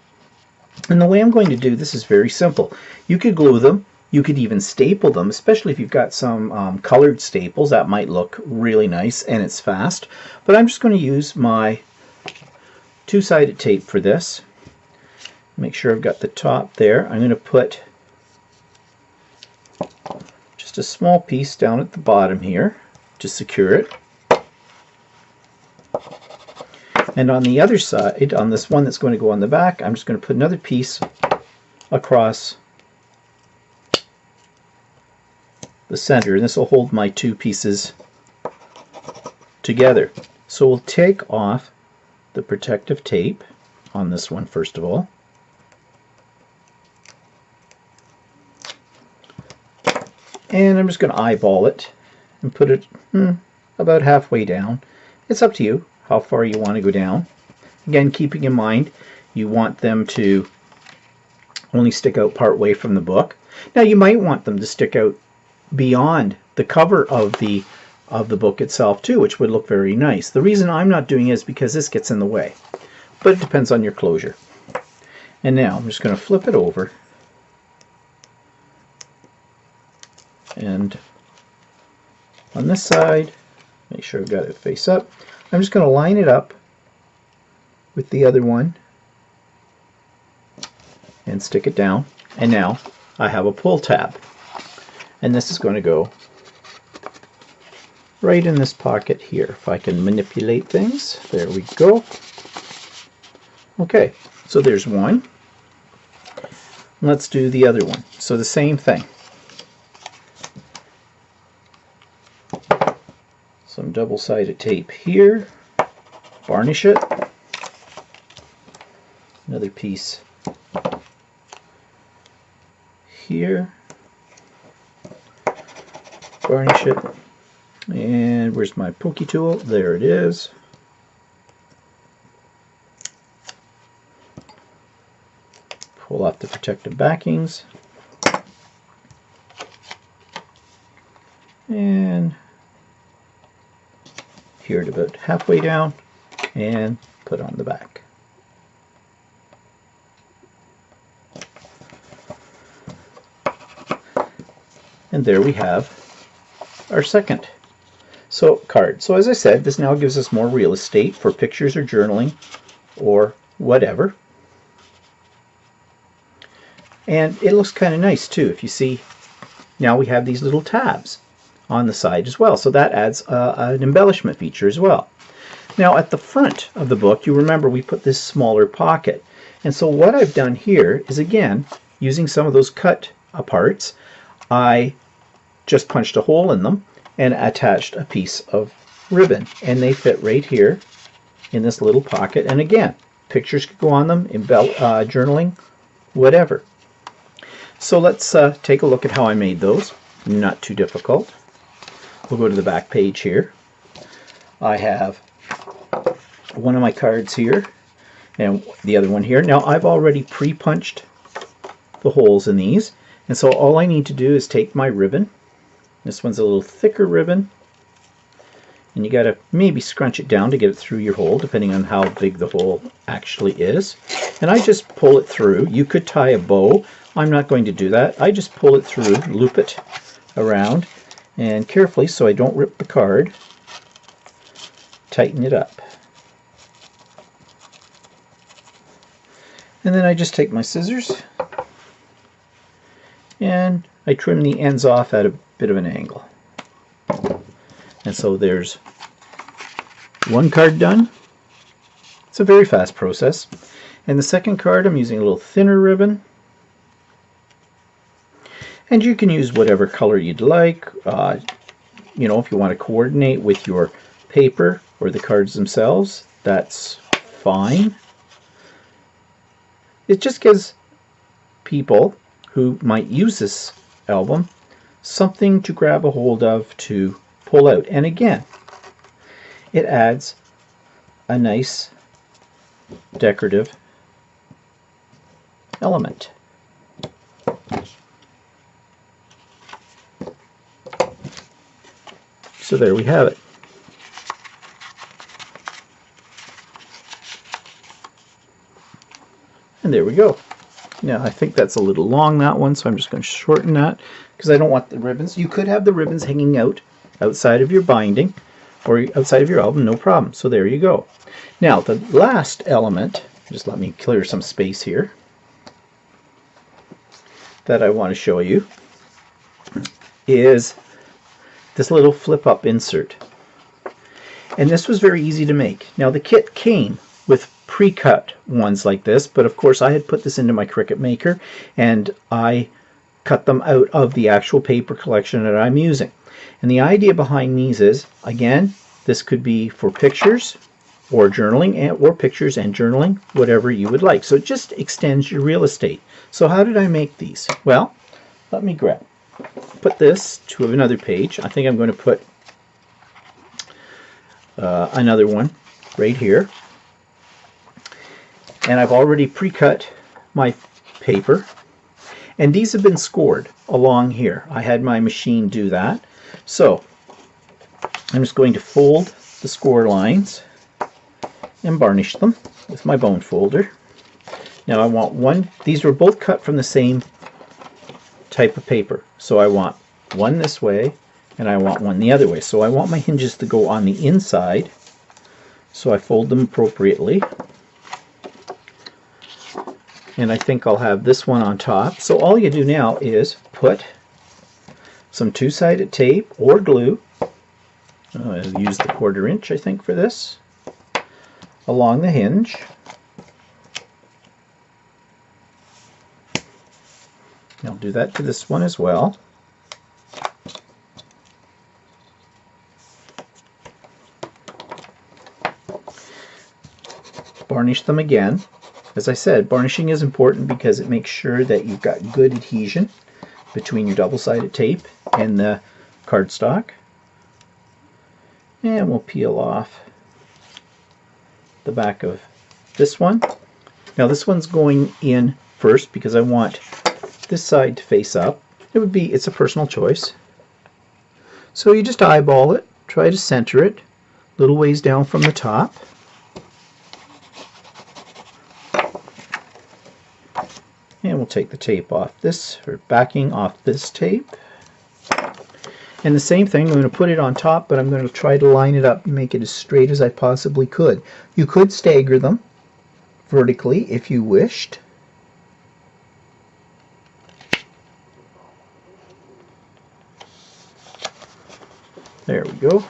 [SPEAKER 1] And the way I'm going to do this is very simple. You could glue them, you could even staple them, especially if you've got some colored staples. That might look really nice and it's fast. But I'm just going to use my 2-sided tape for this. Make sure I've got the top there. I'm going to put just a small piece down at the bottom here to secure it. And on the other side, on this one that's going to go on the back, I'm just going to put another piece across the center, and this will hold my 2 pieces together. So we'll take off the protective tape on this one first of all. And I'm just going to eyeball it and put it about halfway down. It's up to you how far you want to go down. Again, keeping in mind you want them to only stick out part way from the book. Now you might want them to stick out beyond the cover of the book itself too, which would look very nice. The reason I'm not doing it is because this gets in the way, but it depends on your closure. And now I'm just going to flip it over, and on this side, make sure I've got it face up. I'm just going to line it up with the other one and stick it down. And now I have a pull tab. And this is going to go right in this pocket here. If I can manipulate things, there we go. Okay, so there's one. Let's do the other one. So the same thing. Some double-sided tape here, varnish it, another piece here, varnish it, and where's my pokey tool? There it is. Pull off the protective backings, and here at about halfway down, and put on the back. And there we have our second card. So as I said, this now gives us more real estate for pictures or journaling or whatever. And it looks kind of nice too. If you see, now we have these little tabs on the side as well, so that adds an embellishment feature as well. Now at the front of the book, you remember we put this smaller pocket, and so what I've done here is, again, using some of those cut parts, I just punched a hole in them and attached a piece of ribbon, and they fit right here in this little pocket. And again, pictures could go on them, journaling, whatever. So let's take a look at how I made those. Not too difficult. We'll go to the back page here. I have one of my cards here and the other one here. Now I've already pre-punched the holes in these, and so all I need to do is take my ribbon. This one's a little thicker ribbon, and you got to maybe scrunch it down to get it through your hole, depending on how big the hole actually is. And I just pull it through. You could tie a bow. I'm not going to do that. I just pull it through, loop it around, and carefully, so I don't rip the card, tighten it up. And then I just take my scissors and I trim the ends off at a bit of an angle. And so there's one card done. It's a very fast process. And the second card, I'm using a little thinner ribbon. And you can use whatever color you'd like. You know, if you want to coordinate with your paper or the cards themselves, that's fine. It just gives people who might use this album something to grab a hold of to pull out. And again, it adds a nice decorative element. So there we have it. And there we go. Now I think that's a little long, that one, so I'm just going to shorten that because I don't want the ribbons. You could have the ribbons hanging out outside of your binding or outside of your album, no problem. So there you go. Now the last element, just let me clear some space here, that I want to show you is this little flip-up insert. And this was very easy to make. Now the kit came with pre-cut ones like this, but of course I had put this into my Cricut Maker and I cut them out of the actual paper collection that I'm using. And the idea behind these is, again, this could be for pictures or journaling, or pictures and journaling, whatever you would like. So it just extends your real estate. So how did I make these? Well, let me put this to another page. I think I'm going to put another one right here. And I've already pre-cut my paper. And these have been scored along here. I had my machine do that. So I'm just going to fold the score lines and varnish them with my bone folder. Now I want one, these were both cut from the same type of paper. So I want one this way and I want one the other way. So I want my hinges to go on the inside. So I fold them appropriately. And I think I'll have this one on top. So all you do now is put some two-sided tape or glue. I'll use the 1/4 inch, I think, for this, along the hinge. I'll do that to this one as well. Varnish them again. As I said, varnishing is important because it makes sure that you've got good adhesion between your double-sided tape and the cardstock. And we'll peel off the back of this one. Now this one's going in first because I want this side to face up. It's a personal choice. So you just eyeball it, try to center it, little ways down from the top. And we'll take the tape off this, or backing off this tape. And the same thing, I'm going to put it on top, but I'm going to try to line it up and make it as straight as I possibly could. You could stagger them vertically if you wished. There we go.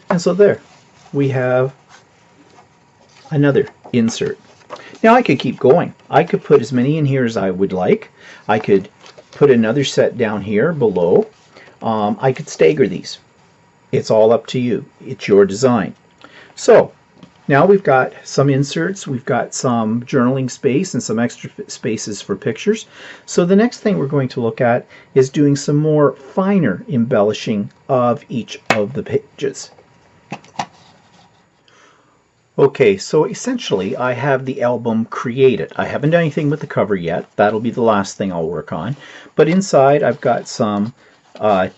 [SPEAKER 1] And so there, we have another insert. Now I could keep going. I could put as many in here as I would like. I could put another set down here below. I could stagger these. It's all up to you. It's your design. So now we've got some inserts, we've got some journaling space and some extra spaces for pictures. So the next thing we're going to look at is doing some more finer embellishing of each of the pages. Okay, so essentially I have the album created. I haven't done anything with the cover yet. That'll be the last thing I'll work on. But inside I've got some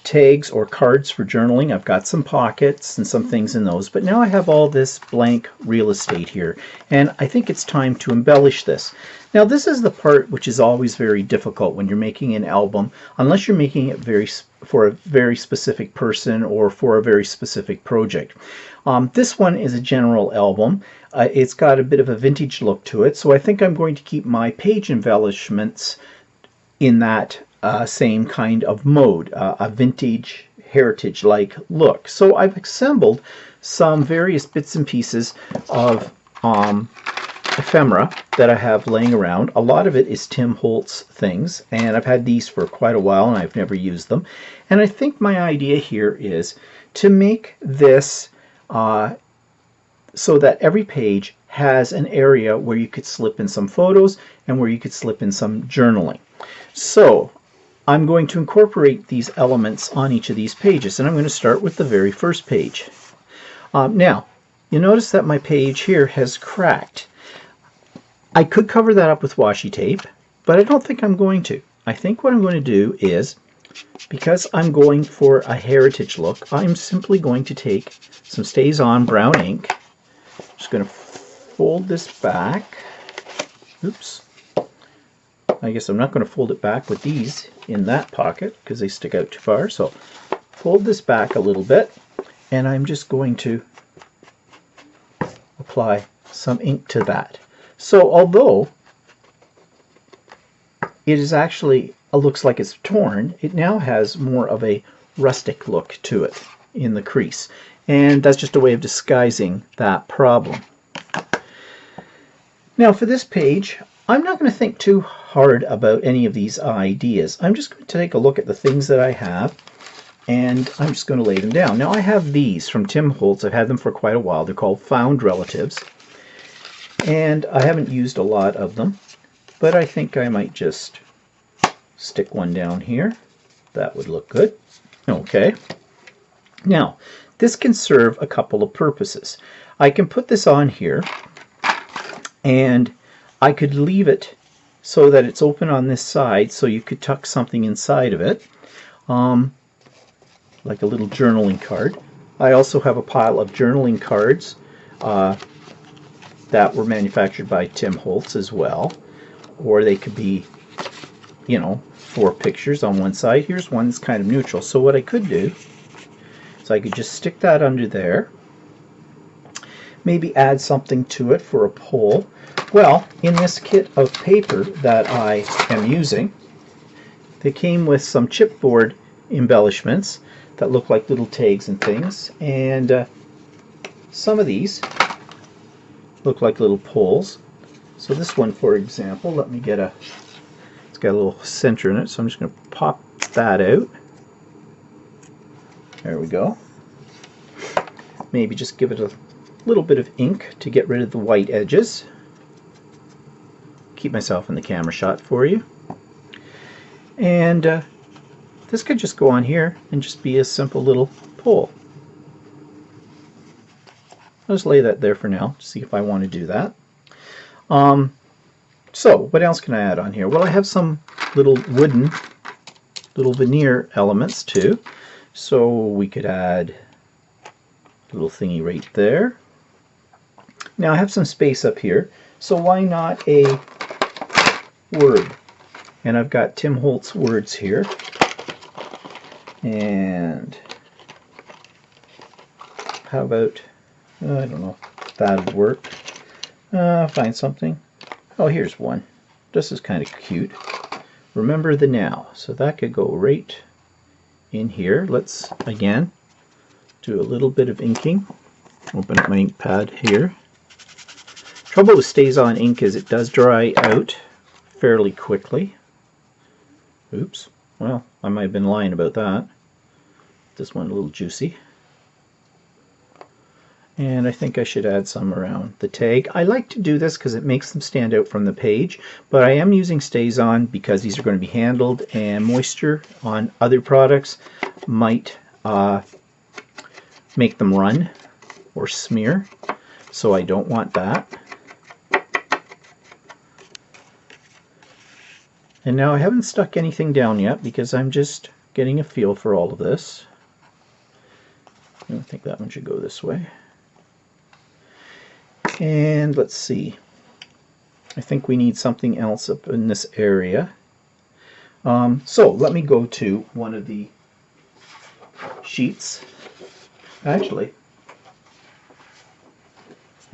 [SPEAKER 1] tags or cards for journaling. I've got some pockets and some things in those. But now I have all this blank real estate here. And I think it's time to embellish this. Now this is the part which is always very difficult when you're making an album, unless you're making it for a very specific person or for a very specific project. This one is a general album. It's got a bit of a vintage look to it, so I think I'm going to keep my page embellishments in that same kind of mode, a vintage heritage-like look. So I've assembled some various bits and pieces of ephemera that I have laying around. A lot of it is Tim Holtz things, and I've had these for quite a while and I've never used them. And I think my idea here is to make this so that every page has an area where you could slip in some photos and where you could slip in some journaling. So I'm going to incorporate these elements on each of these pages, and I'm going to start with the very first page. Now, you notice that my page here has cracked. I could cover that up with washi tape, but I don't think I'm going to. I think what I'm going to do is, because I'm going for a heritage look, I'm simply going to take some Stays On brown ink. I'm just going to fold this back. Oops. I guess I'm not going to fold it back with these in that pocket because they stick out too far. So fold this back a little bit, and I'm just going to apply some ink to that. So although it is actually looks like it's torn, it now has more of a rustic look to it in the crease, and that's just a way of disguising that problem. Now for this page, I'm not going to think too hard about any of these ideas. I'm just going to take a look at the things that I have, and I'm just going to lay them down. Now I have these from Tim Holtz. I've had them for quite a while. They're called Found Relatives, and I haven't used a lot of them, but I think I might just stick one down here. That would look good. Okay. Now, this can serve a couple of purposes. I can put this on here, and I could leave it so that it's open on this side, so you could tuck something inside of it, like a little journaling card. I also have a pile of journaling cards that were manufactured by Tim Holtz as well, or they could be, you know, 4 pictures on one side. Here's one that's kind of neutral. So what I could do is I could just stick that under there, maybe add something to it for a pole. Well, in this kit of paper that I am using, they came with some chipboard embellishments that look like little tags and things, and some of these look like little poles. So this one, for example, let me get it's got a little center in it, so I'm just going to pop that out. There we go. Maybe just give it a little bit of ink to get rid of the white edges. Keep myself in the camera shot for you. And this could just go on here and just be a simple little pole. I'll just lay that there for now to see if I want to do that. So what else can I add on here? Well, I have some little wooden, little veneer elements too. So we could add a little thingy right there. Now I have some space up here, so why not a word? And I've got Tim Holtz words here. And how about, I don't know if that would work. Find something. Oh, here's one. This is kind of cute. Remember the now. So that could go right in here. Let's, again, do a little bit of inking. Open up my ink pad here. Trouble with Stays On ink is it does dry out fairly quickly. Oops. Well, I might have been lying about that. This one a little juicy. And I think I should add some around the tag. I like to do this because it makes them stand out from the page, but I am using Stays On because these are going to be handled, and moisture on other products might make them run or smear, so I don't want that. And now I haven't stuck anything down yet because I'm just getting a feel for all of this. I think that one should go this way. And let's see. I think we need something else up in this area. So let me go to one of the sheets. Actually,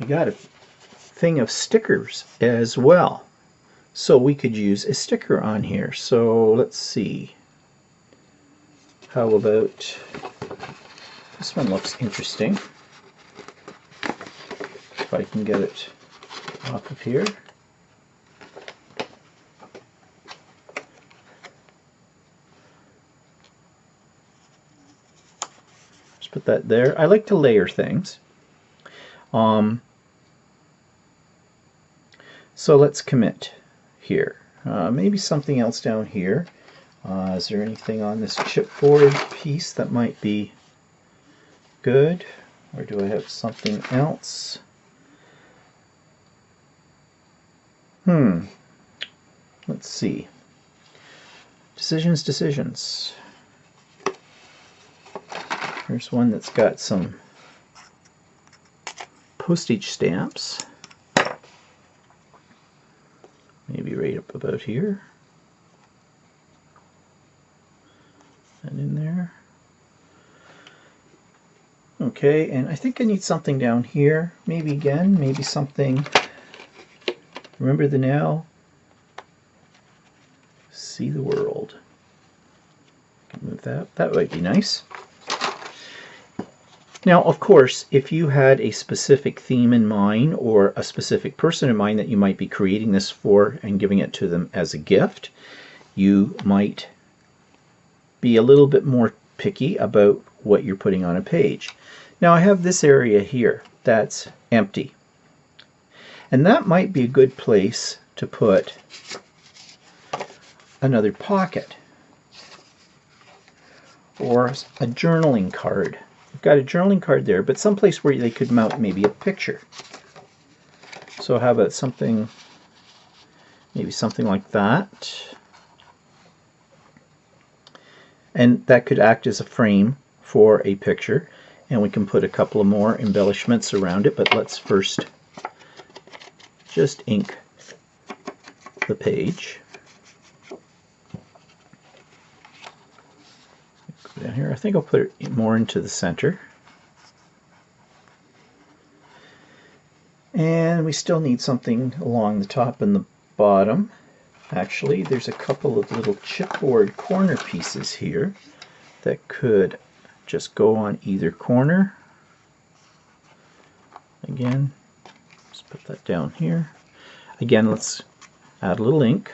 [SPEAKER 1] I got a thing of stickers as well. So we could use a sticker on here. So let's see. How about this one? Looks interesting. if I can get it off of here. Just put that there. I like to layer things. So let's commit here. Maybe something else down here. Is there anything on this chipboard piece that might be good? Or do I have something else? Let's see. Decisions. Here's one that's got some postage stamps. Maybe right up about here. And in there. Okay, and I think I need something down here. Maybe something. Remember the now. See the world. I can move that. That might be nice. Now, of course, if you had a specific theme in mind or a specific person in mind that you might be creating this for and giving it to them as a gift, you might be a little bit more picky about what you're putting on a page. Now, I have this area here that's empty. And that might be a good place to put another pocket or a journaling card. I've got a journaling card there, but someplace where they could mount maybe a picture. So how about something, maybe something like that. And that could act as a frame for a picture. And we can put a couple of more embellishments around it, but let's first just ink the page. Go down here. I think I'll put it more into the center. And we still need something along the top and the bottom. Actually, there's a couple of little chipboard corner pieces here that could just go on either corner. Again, let's put that down here. Again, let's add a little ink.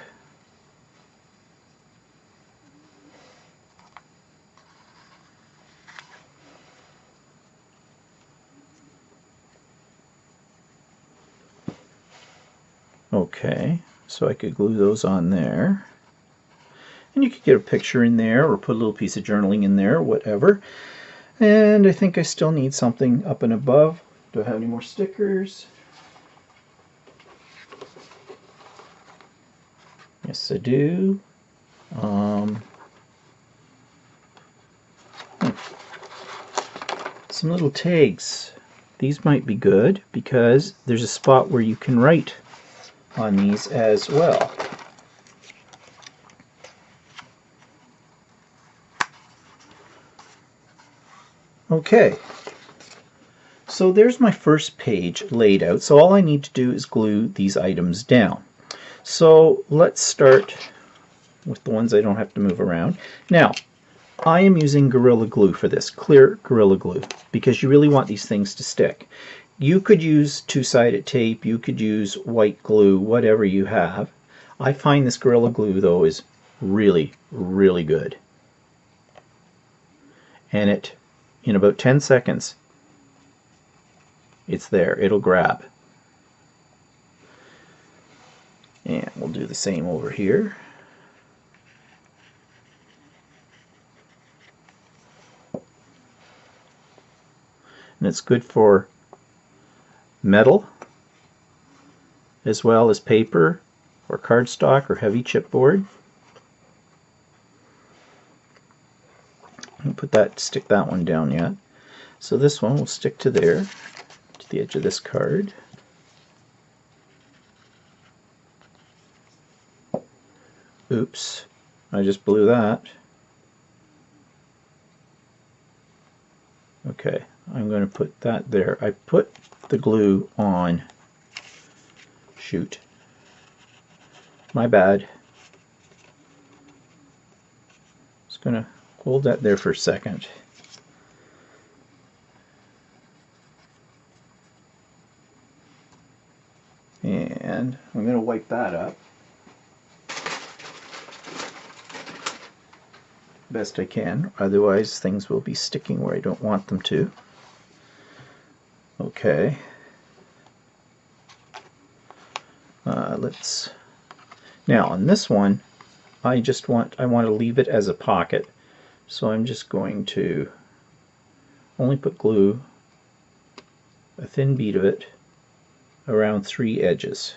[SPEAKER 1] Okay, so I could glue those on there. And you could get a picture in there or put a little piece of journaling in there, whatever. And I think I still need something up and above. Do I have any more stickers? Yes, I do. Some little tags. These might be good because there's a spot where you can write on these as well. Okay, so there's my first page laid out. So all I need to do is glue these items down. So let's start with the ones I don't have to move around. Now, I am using Gorilla Glue for this, clear Gorilla Glue, because you really want these things to stick. You could use two-sided tape, you could use white glue, whatever you have. I find this Gorilla Glue, though, is really, really good. And it, in about 10 seconds, it's there. It'll grab. And we'll do the same over here. And it's good for metal as well as paper or cardstock or heavy chipboard. I'll put that, stick that one down yet. So this one will stick to there, to the edge of this card. Oops, I just blew that. Okay, I'm going to put that there. I put the glue on. Shoot. My bad. Just going to hold that there for a second. And I'm going to wipe that up best I can, otherwise things will be sticking where I don't want them to. Okay. Now on this one, I want to leave it as a pocket, so I'm just going to only put glue, a thin bead of it, around 3 edges.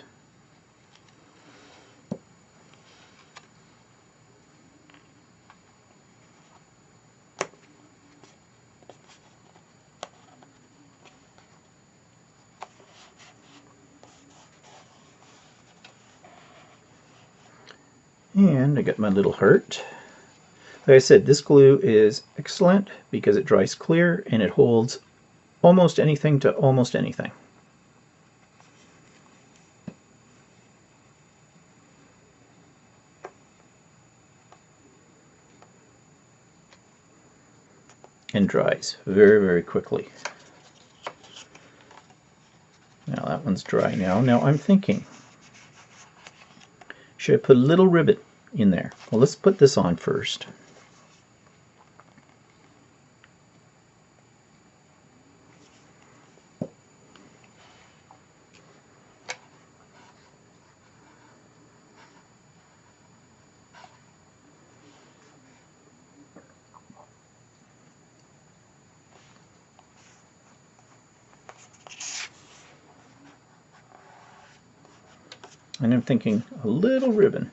[SPEAKER 1] And I got my little heart. Like I said, this glue is excellent because it dries clear and it holds almost anything to almost anything. And dries very, very quickly. Now that one's dry now. Now I'm thinking, should I put a little ribbon in there? Well, let's put this on first. And I'm thinking a little ribbon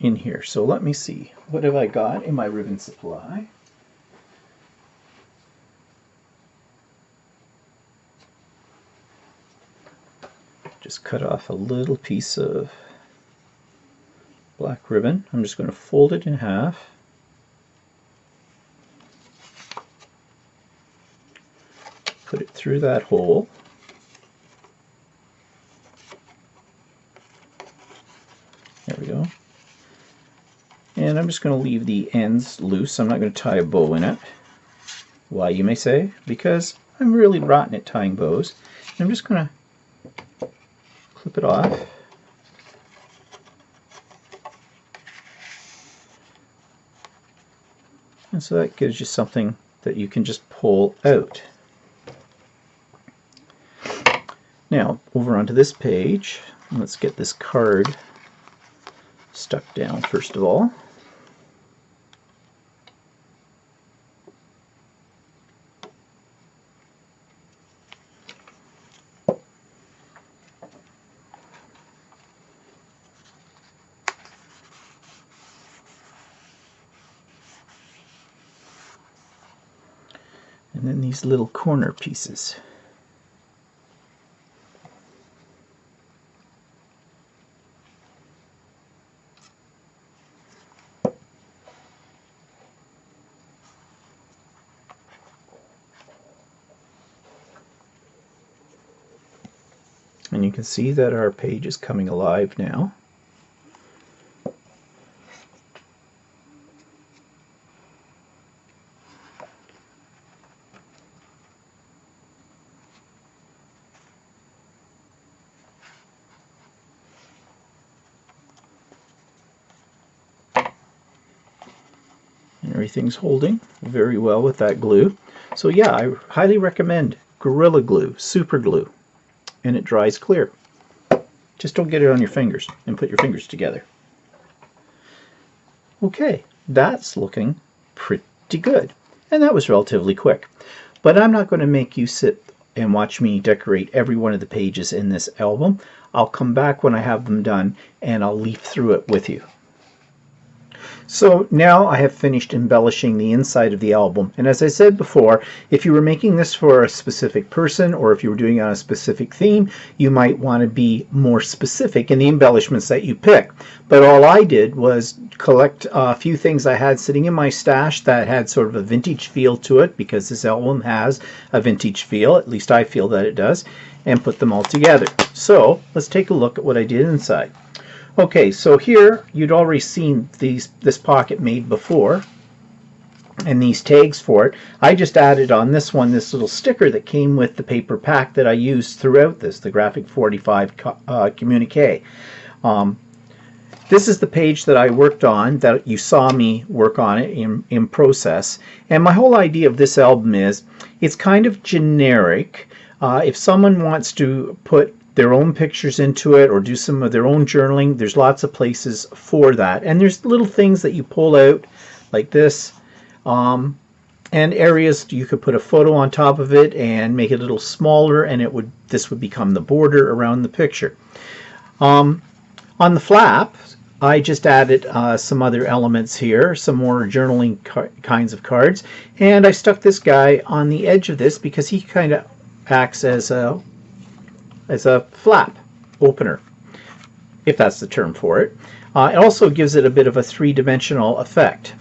[SPEAKER 1] in here. So let me see. What have I got in my ribbon supply? Just cut off a little piece of black ribbon. I'm just going to fold it in half. Put it through that hole. There we go. And I'm just going to leave the ends loose. I'm not going to tie a bow in it. Why, you may say? Because I'm really rotten at tying bows. And I'm just going to clip it off. And so that gives you something that you can just pull out. Now, over onto this page, let's get this card stuck down first of all. And then these little corner pieces. And you can see that our page is coming alive now. And everything's holding very well with that glue. So yeah, I highly recommend Gorilla Glue, super glue. And it dries clear. Just don't get it on your fingers and put your fingers together. Okay, that's looking pretty good. And that was relatively quick. But I'm not going to make you sit and watch me decorate every one of the pages in this album. I'll come back when I have them done and I'll leaf through it with you. So now I have finished embellishing the inside of the album, and as I said before, if you were making this for a specific person or if you were doing it on a specific theme, you might want to be more specific in the embellishments that you pick. But all I did was collect a few things I had sitting in my stash that had sort of a vintage feel to it, because this album has a vintage feel, at least I feel that it does, and put them all together. So let's take a look at what I did inside. Okay, so here you'd already seen this pocket made before, and these tags for it. I just added on this one this little sticker that came with the paper pack that I used throughout this, the Graphic 45 communique. This is the page that I worked on, that you saw me work on it in process. And my whole idea of this album is, it's kind of generic. If someone wants to put their own pictures into it or do some of their own journaling, there's lots of places for that. And there's little things that you pull out like this, and areas you could put a photo on top of it and make it a little smaller, and this would become the border around the picture. On the flap, I just added some other elements here, some more journaling kinds of cards, and I stuck this guy on the edge of this because he kind of acts as a flap opener, if that's the term for it. It also gives it a bit of a three-dimensional effect.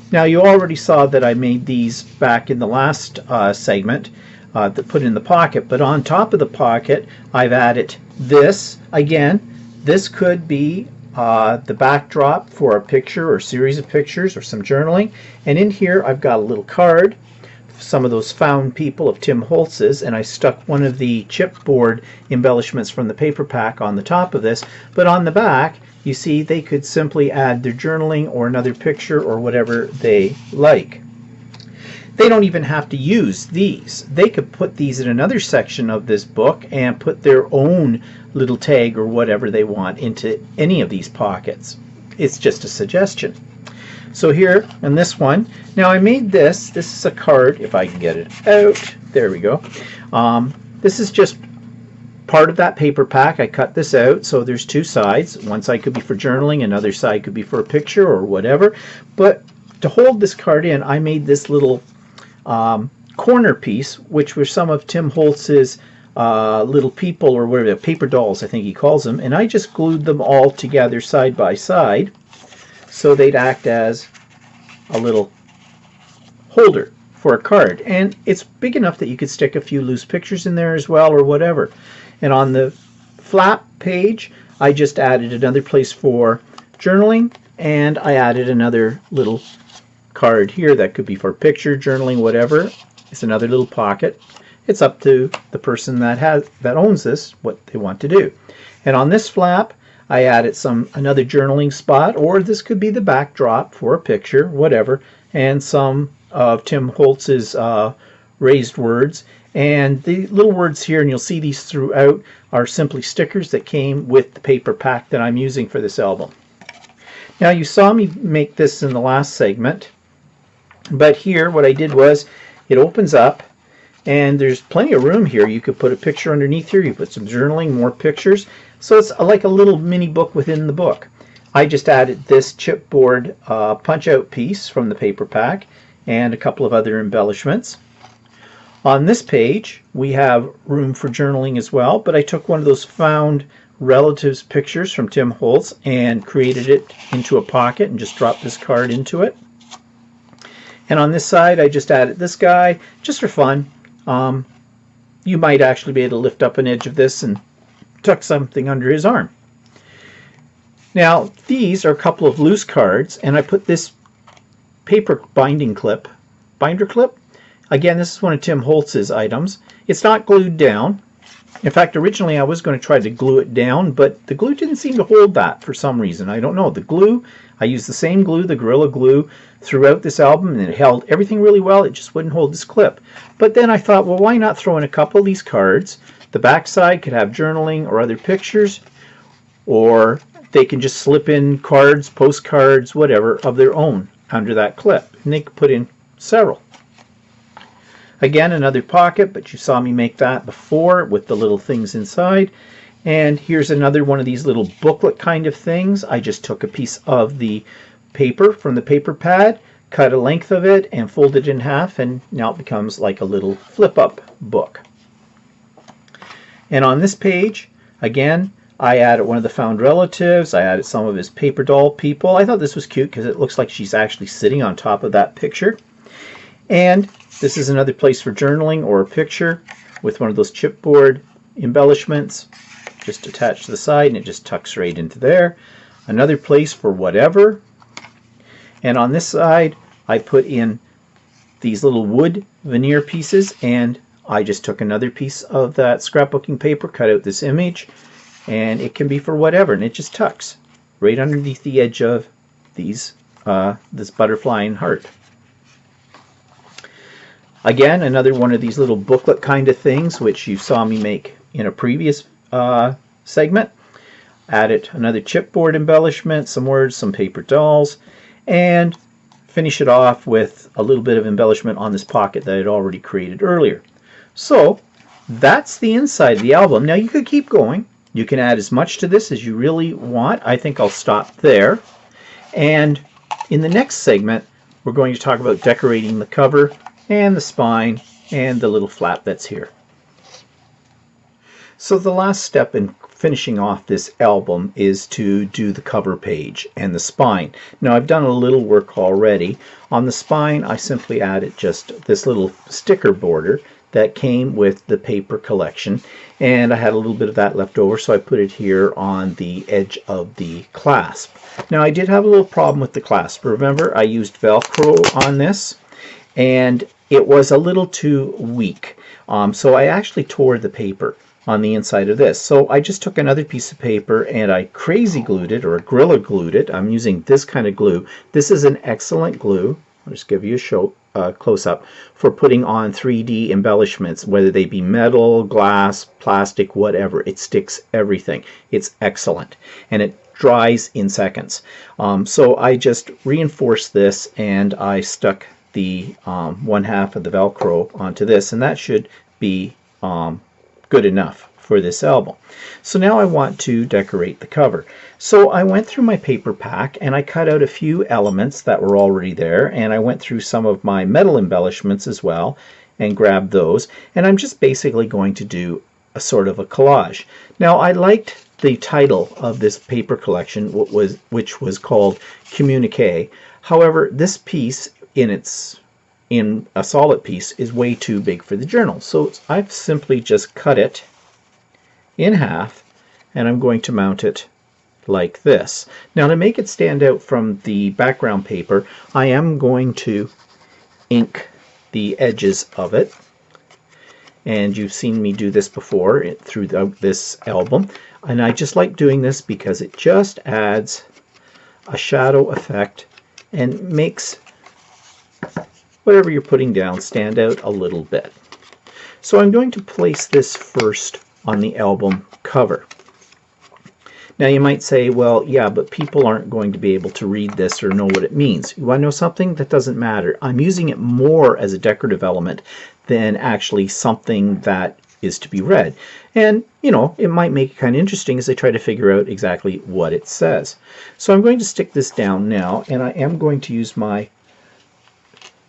[SPEAKER 1] Now, you already saw that I made these back in the last segment that put in the pocket, but on top of the pocket I've added this. Again, this could be the backdrop for a picture or series of pictures or some journaling, and in here I've got a little card, some of those found people of Tim Holtz's, and I stuck one of the chipboard embellishments from the paper pack on the top of this. But on the back, you see, they could simply add their journaling or another picture or whatever they like. They don't even have to use these. They could put these in another section of this book and put their own little tag or whatever they want into any of these pockets. It's just a suggestion. So here in this one, now I made this is a card, if I can get it out, there we go. This is just part of that paper pack. I cut this out, so there's two sides. One side could be for journaling, another side could be for a picture or whatever. But to hold this card in, I made this little corner piece, which were some of Tim Holtz's little people, or whatever, paper dolls I think he calls them, and I just glued them all together side by side so they'd act as a little holder for a card. And it's big enough that you could stick a few loose pictures in there as well or whatever. And on the flap page, I just added another place for journaling, and I added another little card here that could be for picture, journaling, whatever. It's another little pocket. It's up to the person that owns this what they want to do. And on this flap, I added another journaling spot, or this could be the backdrop for a picture, whatever, and some of Tim Holtz's raised words. And the little words here, and you'll see these throughout, are simply stickers that came with the paper pack that I'm using for this album. Now, you saw me make this in the last segment, but here what I did was, it opens up, and there's plenty of room here. You could put a picture underneath here, you put some journaling, more pictures. So it's like a little mini book within the book. I just added this chipboard punch-out piece from the paper pack and a couple of other embellishments. On this page, we have room for journaling as well, but I took one of those found relatives pictures from Tim Holtz and created it into a pocket and just dropped this card into it. And on this side, I just added this guy just for fun. You might actually be able to lift up an edge of this and tuck something under his arm. Now, these are a couple of loose cards, and I put this paper binder clip. Again, this is one of Tim Holtz's items. It's not glued down. In fact, originally I was going to try to glue it down, but the glue didn't seem to hold that for some reason. I don't know. The glue, I used the same glue, the Gorilla Glue, throughout this album, and it held everything really well. It just wouldn't hold this clip. But then I thought, well, why not throw in a couple of these cards? The back side could have journaling or other pictures, or they can just slip in cards, postcards, whatever, of their own under that clip. And they could put in several. Again, another pocket, but you saw me make that before with the little things inside. And here's another one of these little booklet kind of things. I just took a piece of the paper from the paper pad, cut a length of it, and folded it in half, and now it becomes like a little flip-up book. And on this page, again, I added one of the found relatives. I added some of his paper doll people. I thought this was cute because it looks like she's actually sitting on top of that picture. And this is another place for journaling or a picture with one of those chipboard embellishments just attached to the side, and it just tucks right into there. Another place for whatever. And on this side, I put in these little wood veneer pieces, and I just took another piece of that scrapbooking paper, cut out this image, and it can be for whatever, and it just tucks right underneath the edge of these this butterfly and heart. Again, another one of these little booklet kind of things, which you saw me make in a previous segment. Added another chipboard embellishment, some words, some paper dolls, and finish it off with a little bit of embellishment on this pocket that I'd already created earlier. So that's the inside of the album. Now you could keep going. You can add as much to this as you really want. I think I'll stop there. And in the next segment, we're going to talk about decorating the cover and the spine and the little flap that's here. So the last step in finishing off this album is to do the cover page and the spine. Now I've done a little work already. On the spine I simply added just this little sticker border that came with the paper collection, and I had a little bit of that left over, so I put it here on the edge of the clasp. Now I did have a little problem with the clasp. Remember, I used Velcro on this and it was a little too weak, so I actually tore the paper on the inside of this. So I just took another piece of paper and I crazy glued it, or Gorilla glued it. I'm using this kind of glue. This is an excellent glue. I'll just give you a close-up for putting on 3D embellishments, whether they be metal, glass, plastic, whatever. It sticks everything. It's excellent, and it dries in seconds. So I just reinforced this, and I stuck the one half of the Velcro onto this, and that should be good enough for this album. So now I want to decorate the cover. So I went through my paper pack and I cut out a few elements that were already there, and I went through some of my metal embellishments as well and grabbed those, and I'm just basically going to do a sort of a collage. Now I liked the title of this paper collection, which was called Communique. However, this piece in a solid piece is way too big for the journal, so I've simply just cut it in half, and I'm going to mount it like this. Now to make it stand out from the background paper, I am going to ink the edges of it, and you've seen me do this before throughout this album, and I just like doing this because it just adds a shadow effect and makes whatever you're putting down stand out a little bit. So I'm going to place this first on the album cover. Now you might say, well, yeah, but people aren't going to be able to read this or know what it means. You want to know something? That doesn't matter. I'm using it more as a decorative element than actually something that is to be read. And, you know, it might make it kind of interesting as I try to figure out exactly what it says. So I'm going to stick this down now, and I am going to use my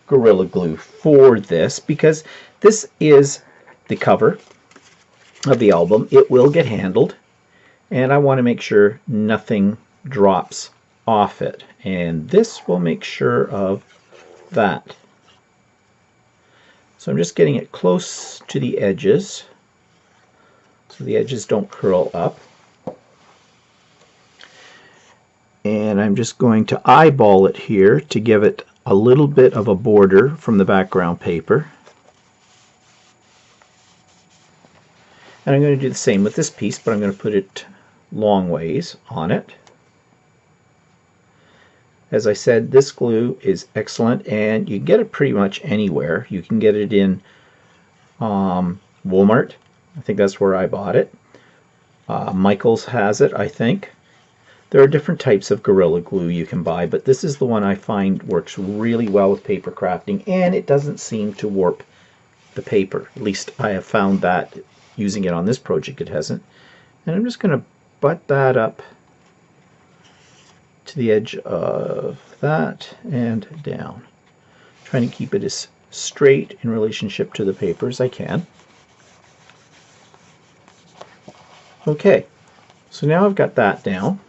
[SPEAKER 1] Gorilla Glue for this because this is the cover of the album. It will get handled, and I want to make sure nothing drops off it, and this will make sure of that. So I'm just getting it close to the edges so the edges don't curl up, and I'm just going to eyeball it here to give it a little bit of a border from the background paper. And I'm going to do the same with this piece, but I'm going to put it long ways on it. As I said, this glue is excellent, and you can get it pretty much anywhere. You can get it in Walmart. I think that's where I bought it. Michael's has it, I think. There are different types of Gorilla Glue you can buy, but this is the one I find works really well with paper crafting, and it doesn't seem to warp the paper. At least I have found that using it on this project it hasn't. And I'm just going to butt that up to the edge of that and down, trying to keep it as straight in relationship to the paper as I can. Okay, so now I've got that down.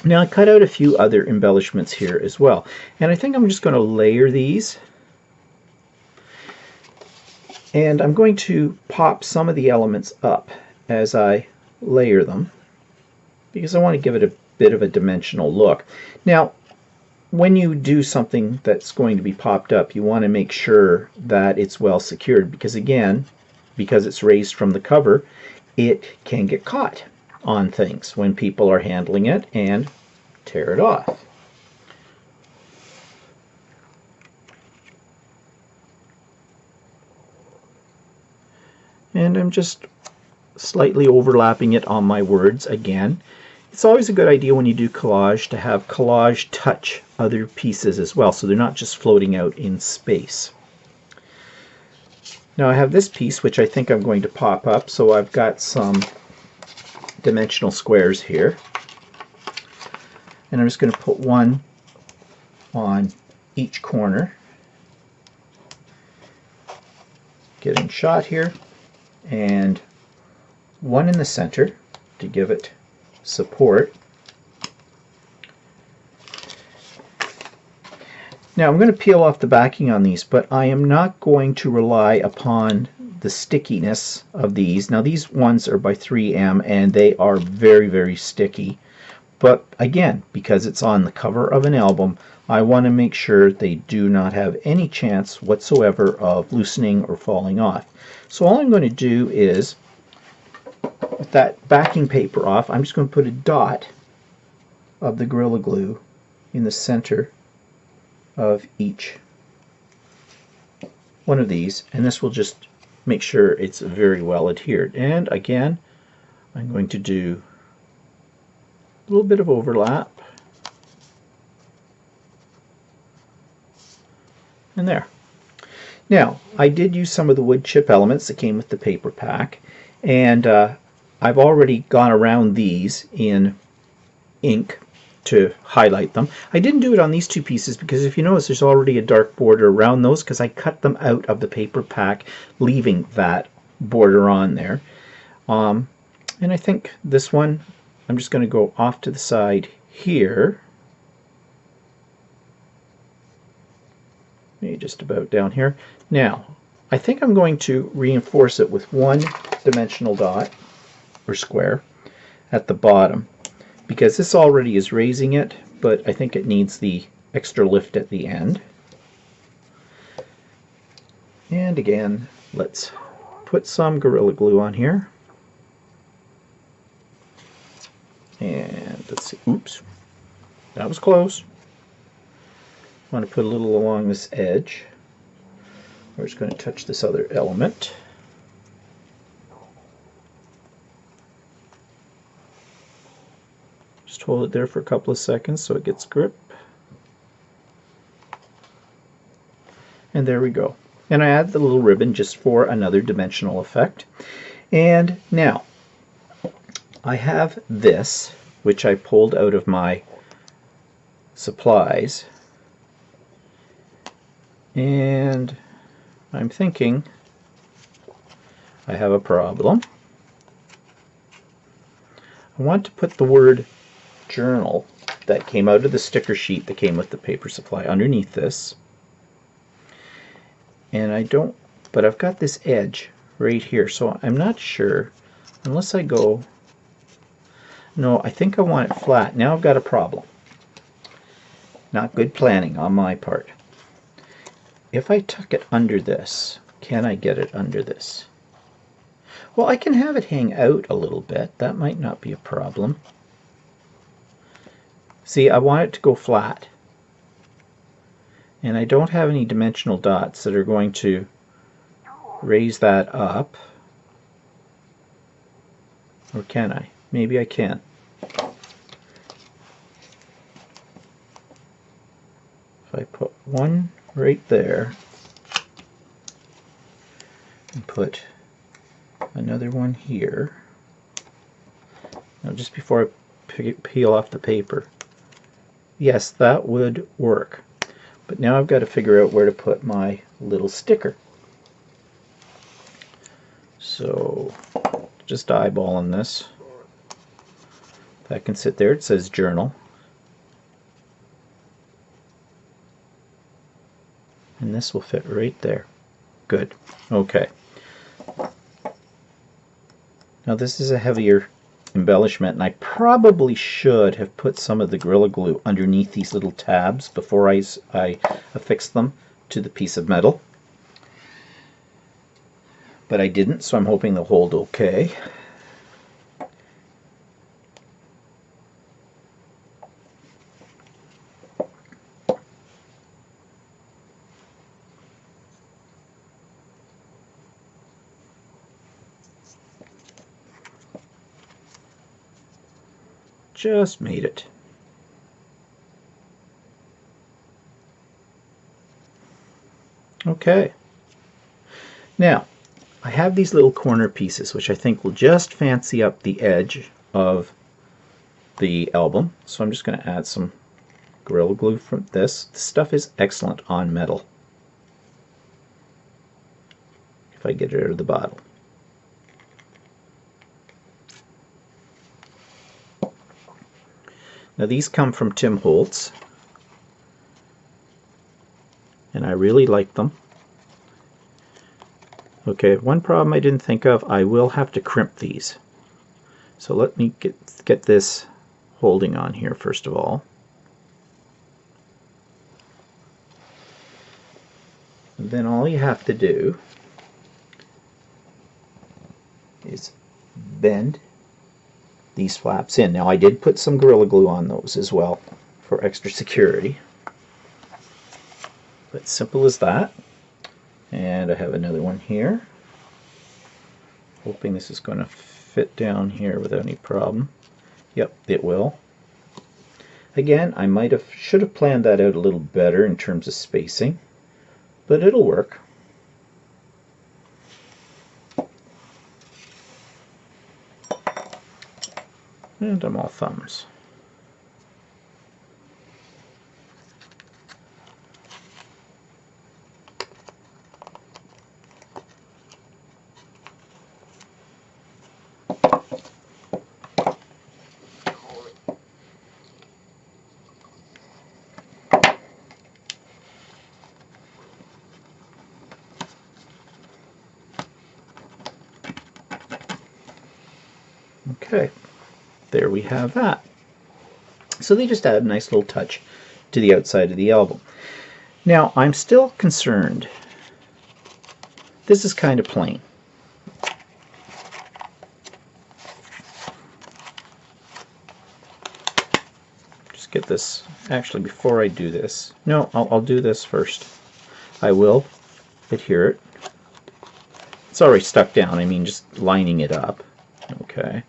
[SPEAKER 1] Now I cut out a few other embellishments here as well, and I think I'm just going to layer these, and I'm going to pop some of the elements up as I layer them because I want to give it a bit of a dimensional look. Now when you do something that's going to be popped up, you want to make sure that it's well secured, because again, because it's raised from the cover, it can get caught on things when people are handling it and tear it off. And I'm just slightly overlapping it on my words again. It's always a good idea when you do collage to have collage touch other pieces as well, so they're not just floating out in space. Now I have this piece which I think I'm going to pop up, so I've got some dimensional squares here. And I'm just going to put one on each corner. Getting shot here. And one in the center to give it support. Now I'm going to peel off the backing on these, but I am not going to rely upon the stickiness of these. Now these ones are by 3M and they are very, very sticky. But again, because it's on the cover of an album, I want to make sure they do not have any chance whatsoever of loosening or falling off. So all I'm going to do is, with that backing paper off, I'm just going to put a dot of the Gorilla Glue in the center of each one of these, and this will just make sure it's very well adhered. And again, I'm going to do a little bit of overlap, and there. Now, I did use some of the wood chip elements that came with the paper pack, and I've already gone around these in ink to highlight them. I didn't do it on these two pieces because if you notice there's already a dark border around those because I cut them out of the paper pack, leaving that border on there. And I think this one, I'm just going to go off to the side here. Maybe just about down here. Now, I think I'm going to reinforce it with one dimensional dot or square at the bottom, because this already is raising it, but I think it needs the extra lift at the end. And again, let's put some Gorilla Glue on here. And let's see, oops, that was close. I want to put a little along this edge. We're just going to touch this other element. Just hold it there for a couple of seconds so it gets grip. And there we go. And I add the little ribbon just for another dimensional effect. And now, I have this, which I pulled out of my supplies. And I'm thinking I have a problem. I want to put the word journal that came out of the sticker sheet that came with the paper supply underneath this. And I don't, but I've got this edge right here, so I'm not sure, unless I go, no, I think I want it flat. Now I've got a problem. Not good planning on my part. If I tuck it under this, can I get it under this? Well, I can have it hang out a little bit. That might not be a problem. See, I want it to go flat. And I don't have any dimensional dots that are going to raise that up. Or can I? Maybe I can. If I put one right there and put another one here. Now just before I peel off the paper. Yes, that would work. But now I've got to figure out where to put my little sticker. So just eyeballing this. That can sit there. It says journal. And this will fit right there. Good. Okay. Now this is a heavier embellishment, and I probably should have put some of the Gorilla Glue underneath these little tabs before I affixed them to the piece of metal. But I didn't, so I'm hoping they'll hold okay. Just made it. Okay. Now, I have these little corner pieces which I think will just fancy up the edge of the album. So I'm just going to add some Gorilla Glue from this. This stuff is excellent on metal. If I get it out of the bottle. Now these come from Tim Holtz, and I really like them. Okay, one problem I didn't think of, I will have to crimp these. So let me get this holding on here first of all. And then all you have to do is bend these flaps in. Now I did put some Gorilla Glue on those as well for extra security. But simple as that. And I have another one here. Hoping this is going to fit down here without any problem. Yep, it will. Again, I should have planned that out a little better in terms of spacing, but it'll work. And I'm all thumbs. Okay. There we have that. So they just add a nice little touch to the outside of the album. Now I'm still concerned. This is kind of plain. Just get this, actually before I do this, no, I'll do this first. I will adhere it. It's already stuck down, I mean just lining it up. Okay.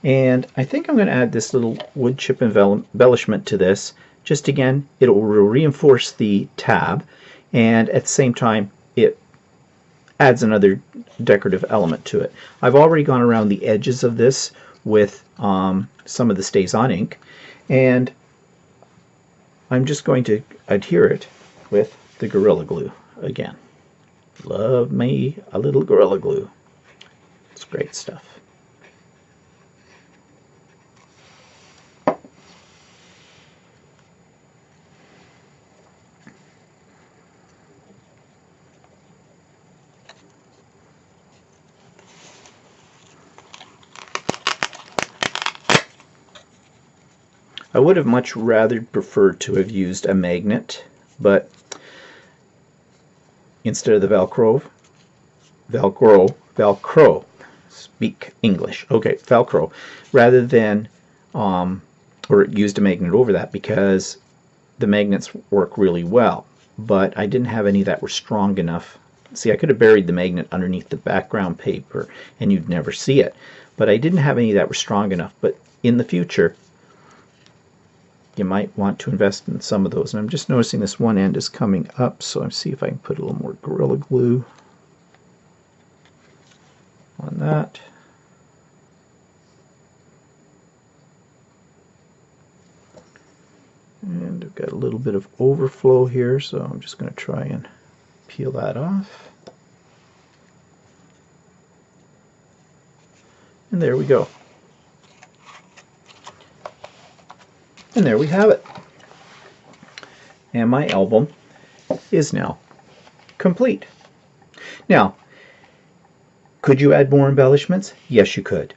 [SPEAKER 1] And I think I'm going to add this little wood chip embellishment to this. Just again, it will reinforce the tab, and at the same time it adds another decorative element to it. I've already gone around the edges of this with some of the Stays On ink, and I'm just going to adhere it with the Gorilla Glue again. Love me a little Gorilla Glue. It's great stuff. I would have much rather preferred to have used a magnet, but instead of the Velcro, speak English, okay, Velcro, rather than, or used a magnet over that, because the magnets work really well, but I didn't have any that were strong enough. See, I could have buried the magnet underneath the background paper and you'd never see it, but I didn't have any that were strong enough. But in the future, you might want to invest in some of those. And I'm just noticing this one end is coming up, so I'll see if I can put a little more Gorilla Glue on that. And I've got a little bit of overflow here, so I'm just going to try and peel that off. And there we go. And there we have it. And my album is now complete. Now, could you add more embellishments? Yes, you could.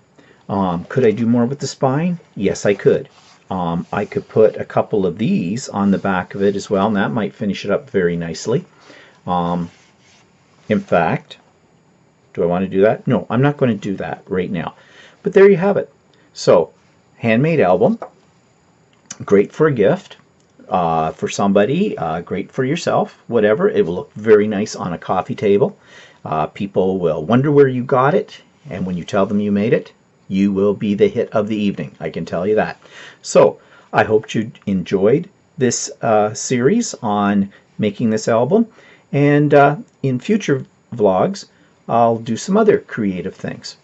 [SPEAKER 1] Could I do more with the spine? Yes, I could. I could put a couple of these on the back of it as well, and that might finish it up very nicely. In fact, do I want to do that? No, I'm not going to do that right now. But there you have it. So, handmade album, great for a gift, for somebody, great for yourself, whatever. It will look very nice on a coffee table. People will wonder where you got it, and when you tell them you made it, you will be the hit of the evening. I can tell you that. So, I hope you enjoyed this series on making this album, and in future vlogs, I'll do some other creative things.